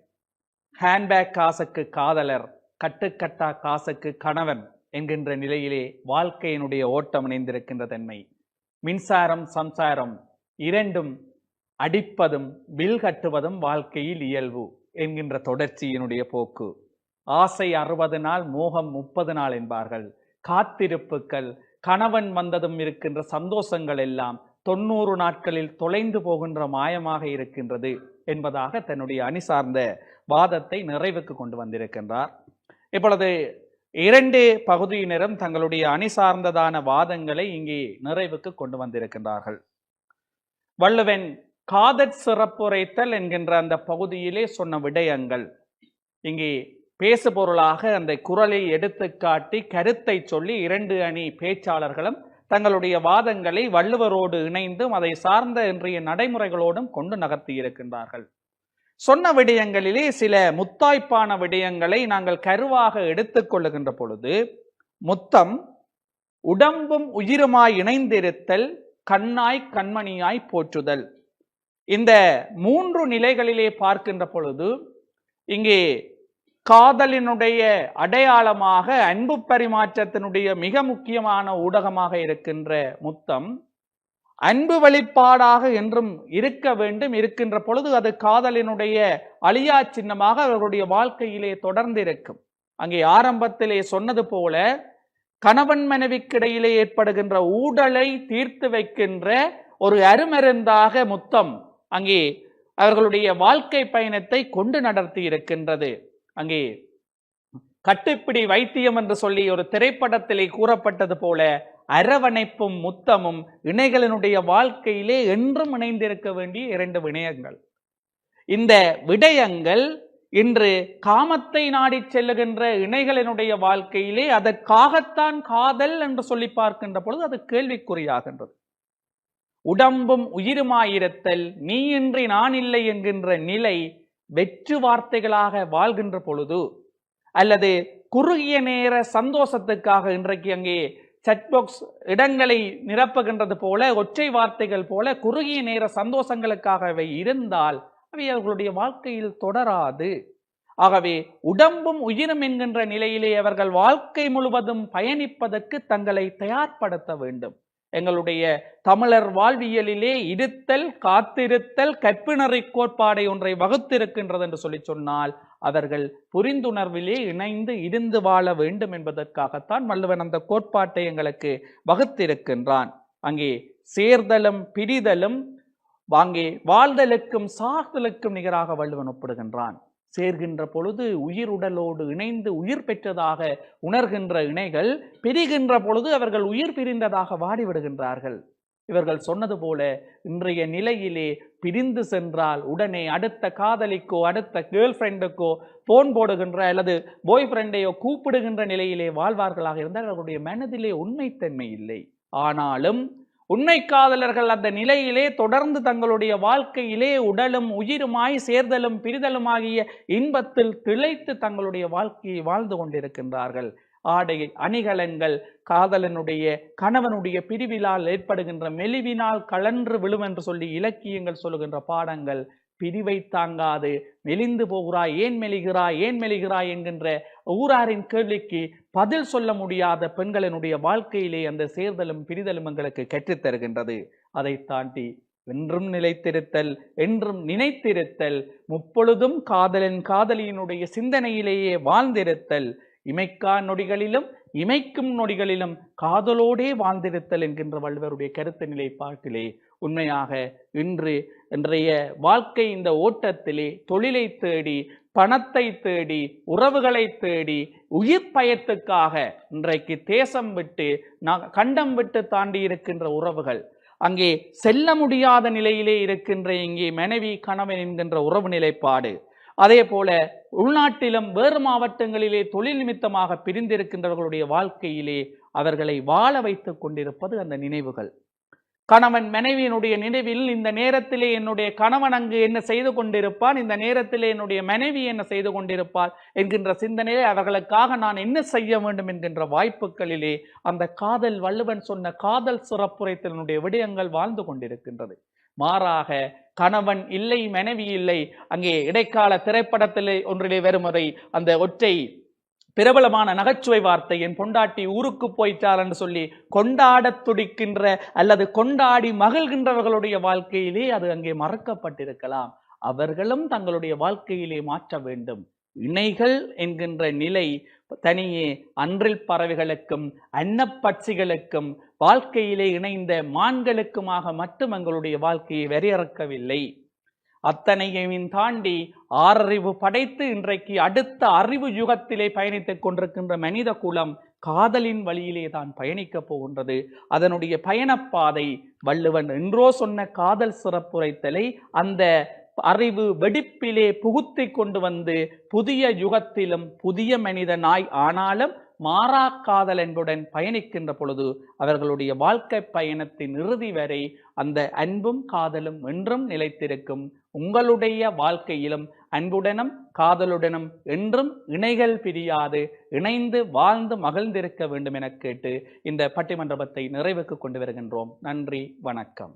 ஹேண்ட்பேக் காசுக்கு காதலர், கட்டுக்கட்டா காசுக்கு கணவன் என்கின்ற நிலையிலே வாழ்க்கையினுடைய ஓட்டம் இணைந்திருக்கின்ற தன்மை. மின்சாரம் சம்சாரம் இரண்டும் அடிப்பதும் பில் கட்டுவதும் வாழ்க்கையில் இயல்பு என்கின்ற தொடர்ச்சியினுடைய போக்கு. ஆசை 60 நாள், மோகம் 30 நாள் என்பார்கள். காத்திருப்புகள், கணவன் வந்ததும் இருக்கின்ற சந்தோஷங்கள் எல்லாம் 90 நாட்களில் தொலைந்து போகின்ற மாயமாக இருக்கின்றது என்பதாக தன்னுடைய அணி சார்ந்த வாதத்தை நிறைவுக்கு கொண்டு வந்திருக்கின்றார். இப்பொழுது 2 பகுதியினரும் தங்களுடைய அணி சார்ந்ததான வாதங்களை இங்கே நிறைவுக்கு கொண்டு வந்திருக்கின்றார்கள். வள்ளுவன் காதற் சிறப்புரைத்தல் என்கின்ற அந்த பகுதியிலே சொன்ன விடயங்கள் இங்கே பேசு பொருளாக அந்த குறளை எடுத்துக்காட்டி கருத்தை சொல்லி 2 அணி பேச்சாளர்களும் தங்களுடைய வாதங்களை வள்ளுவரோடு இணைந்தும் அதை சார்ந்த இன்றைய நடைமுறைகளோடும் கொண்டு நகர்த்தி இருக்கின்றார்கள். சொன்ன விடயங்களிலே சில முத்தாய்ப்பான விடயங்களை நாங்கள் கருவாக எடுத்துக்கொள்ளுகின்ற பொழுது, முத்தம் உடம்பும் உயிருமாய் இணைந்திருத்தல், கண்ணாய் கண்மணியாய் போற்றுதல், இந்த 3 நிலைகளிலே பார்க்கின்ற பொழுது இங்கே காதலினுடைய அடையாளமாக அன்பு பரிமாற்றத்தினுடைய மிக முக்கியமான ஊடகமாக இருக்கின்ற முத்தம் அன்பு வெளிப்பாடாக என்றும் இருக்க வேண்டும். இருக்கின்ற பொழுது அது காதலினுடைய அழியா சின்னமாக அவர்களுடைய வாழ்க்கையிலே தொடர்ந்து இருக்கும். அங்கே ஆரம்பத்திலே சொன்னது போல கணவன் மனைவிக்கிடையிலே ஏற்படுகின்ற ஊடலை தீர்த்து வைக்கின்ற ஒரு அருமருந்தாக முத்தம் அங்கே அவர்களுடைய வாழ்க்கை பயணத்தை கொண்டு நடத்தி இருக்கின்றது. அங்கே கட்டுப்பிடி வைத்தியம் என்று சொல்லி ஒரு திரைப்படத்திலே கூறப்பட்டது போல அரவணைப்பும் முத்தமும் இணைகளினுடைய வாழ்க்கையிலே என்றும் இணைந்திருக்க வேண்டிய 2 விடயங்கள். இந்த விடயங்கள் இன்று காமத்தை நாடி செல்லுகின்ற இணைகளினுடைய வாழ்க்கையிலே அதற்காகத்தான் காதல் என்று சொல்லி பார்க்கின்ற பொழுது அது கேள்விக்குறியாகின்றது. உடம்பும் உயிருமாயிருத்தல், நீ இன்றி நான் இல்லை என்கின்ற நிலை வெற்று வார்த்தைகளாக வாழ்கின்ற பொழுது, அல்லது குறுகிய நேர சந்தோஷத்துக்காக இன்றைக்கு அங்கே சட்பாக்ஸ் இடங்களை நிரப்புகின்றது போல ஒற்றை வார்த்தைகள் போல குறுகிய நேர சந்தோஷங்களுக்காக அவை இருந்தால் அவை அவர்களுடைய வாழ்க்கையில் தொடராது. ஆகவே உடம்பும் உயிரும் என்கின்ற நிலையிலே அவர்கள் வாழ்க்கை முழுவதும் பயணிப்பதற்கு தங்களை தயார்படுத்த வேண்டும். எங்களுடைய தமிழர் வாழ்வியலிலே இருத்தல், காத்திருத்தல், கற்பிணறை கோட்பாடை ஒன்றை வகுத்திருக்கின்றது என்று சொல்லி சொன்னால் அவர்கள் புரிந்துணர்விலே இணைந்து இருந்து வாழ வேண்டும் என்பதற்காகத்தான் வள்ளுவன் அந்த கோட்பாட்டை எங்களுக்கு வகுத்திருக்கின்றான். அங்கே சேர்தலும் பிரிதலும் அங்கே வாழ்தலுக்கும் சார்தலுக்கும் நிகராக வள்ளுவன் ஒப்பிடுகின்றான். சேர்கின்ற பொழுது உயிர் உடலோடு இணைந்து உயிர் பெற்றதாக உணர்கின்ற இணைகள் பிரிகின்ற பொழுது அவர்கள் உயிர் பிரிந்ததாக வாடிவிடுகின்றார்கள். இவர்கள் சொன்னது போல இன்றைய நிலையிலே பிரிந்து சென்றால் உடனே அடுத்த காதலிக்கோ அடுத்த கேர்ள் ஃப்ரெண்டுக்கோ போன் போடுகின்ற அல்லது பாய் ஃப்ரெண்டையோ கூப்பிடுகின்ற நிலையிலே வாழ்வார்களாக இருந்தால் அவர்களுடைய மனதிலே உண்மைத்தன்மை இல்லை. ஆனாலும் உண்மை காதலர்கள் அந்த நிலையிலே தொடர்ந்து தங்களுடைய வாழ்க்கையிலே உடலும் உயிருமாய் சேர்தலும் பிரிதலுமாகிய இன்பத்தில் திளைத்து தங்களுடைய வாழ்க்கையை வாழ்ந்து கொண்டிருக்கின்றார்கள். ஆடை அணிகலன்கள் காதலனுடைய கணவனுடைய பிரிவினால் ஏற்படுகின்ற மெலிவினால் கலன்று விழும் என்று சொல்லி இலக்கியங்கள் சொல்லுகின்ற பாடங்கள் பிரிவை தாங்காது மெலிந்து போகிறாய், ஏன் மெலிகிறாய், ஏன் மெலிகிறாய் என்கின்ற ஊராரின் கேள்விக்கு பதில் சொல்ல முடியாத பெண்களினுடைய வாழ்க்கையிலே அந்த சேர்தலும் பிரிதலும் எங்களுக்கு கற்றுத்தருகின்றது. அதை தாண்டி என்றும் நிலைத்திருத்தல், என்றும் நினைத்திருத்தல், முப்பொழுதும் காதலன் காதலியினுடைய சிந்தனையிலேயே வாழ்ந்திருத்தல், இமைக்கா நொடிகளிலும் இமைக்கும் நொடிகளிலும் காதலோடே வாழ்ந்திருத்தல் என்கின்ற வள்ளுவருடைய கருத்து நிலைப்பாட்டிலே உண்மையாக இன்றைய வாழ்க்கை இந்த ஓட்டத்திலே தொழிலை தேடி, பணத்தை தேடி, உறவுகளை தேடி, உயிர் பயத்துக்காக இன்றைக்கு தேசம் விட்டு கண்டம் விட்டு தாண்டி இருக்கின்ற உறவுகள், அங்கே செல்ல முடியாத நிலையிலே இருக்கின்ற இங்கே மனைவி கணவன் என்கின்ற உறவு நிலைப்பாடு, அதே போல உள்நாட்டிலும் வேறு மாவட்டங்களிலே தொழில் நிமித்தமாக பிரிந்திருக்கின்றவர்களுடைய வாழ்க்கையிலே அவர்களை வாழ வைத்துக் கொண்டிருப்பது அந்த நினைவுகள். கணவன் மனைவியினுடைய நினைவில் இந்த நேரத்திலே என்னுடைய கணவன் அங்கு என்ன செய்து கொண்டிருப்பான், இந்த நேரத்திலே என்னுடைய மனைவி என்ன செய்து கொண்டிருப்பாள் என்கின்ற சிந்தனையிலே அவர்களுக்காக நான் என்ன செய்ய வேண்டும் என்கின்ற வாய்ப்புகளிலே அந்த காதல், வள்ளுவன் சொன்ன காதல் சிறப்புரைத்தலினுடைய விடயங்கள் வாழ்ந்து கொண்டிருக்கின்றது. மாறாக கணவன் இல்லை, மனைவி இல்லை. அங்கே இடைக்கால திரைப்படத்திலே ஒன்றிலே வருவதை அந்த ஒற்றை பிரபலமான நகைச்சுவை வார்த்தை, என் பொண்டாட்டி ஊருக்கு போயிட்டார் என்று சொல்லி கொண்டாடத் துடிக்கின்ற அல்லது கொண்டாடி மகிழ்கின்றவர்களுடைய வாழ்க்கையிலே அது அங்கே மறக்கப்பட்டிருக்கலாம். அவர்களும் தங்களுடைய வாழ்க்கையிலே மாற்ற வேண்டும். இணைகள் என்கின்ற நிலை தனியே அன்றில் பறவைகளுக்கும் அன்னப்பட்சிகளுக்கும் வாழ்க்கையிலே இணைந்த மான்களுக்குமாக மட்டும் எங்களுடைய வாழ்க்கையை வரையறுக்கவில்லை. அத்தனையும் தாண்டி ஆறறிவு படைத்து இன்றைக்கு அடுத்த அறிவு யுகத்திலே பயணித்துக் கொண்டிருக்கின்ற மனித குலம் காதலின் வழியிலே தான் பயணிக்கப் போகின்றது. அதனுடைய பயணப்பாதை வள்ளுவன் என்றோ சொன்ன காதல் சிறப்புரைத்தலை அந்த அறிவு வெடிப்பிலே புகுத்தி கொண்டு வந்து புதிய யுகத்திலும் புதிய மனிதனாய் ஆனாலும் மாறா காதல் என்புடன் பயணிக்கின்ற பொழுது அவர்களுடைய வாழ்க்கை பயணத்தின் இறுதி வரை அந்த அன்பும் காதலும் என்றும் நிலைத்திருக்கும். உங்களுடைய வாழ்க்கையிலும் அன்புடனும் காதலுடனும் என்றும் இணைகள் பிரியாது இணைந்து வாழ்ந்து மகிழ்ந்திருக்க வேண்டும் என கேட்டு இந்த பட்டிமன்றத்தை நிறைவுக்கு கொண்டு வருகின்றோம். நன்றி, வணக்கம்.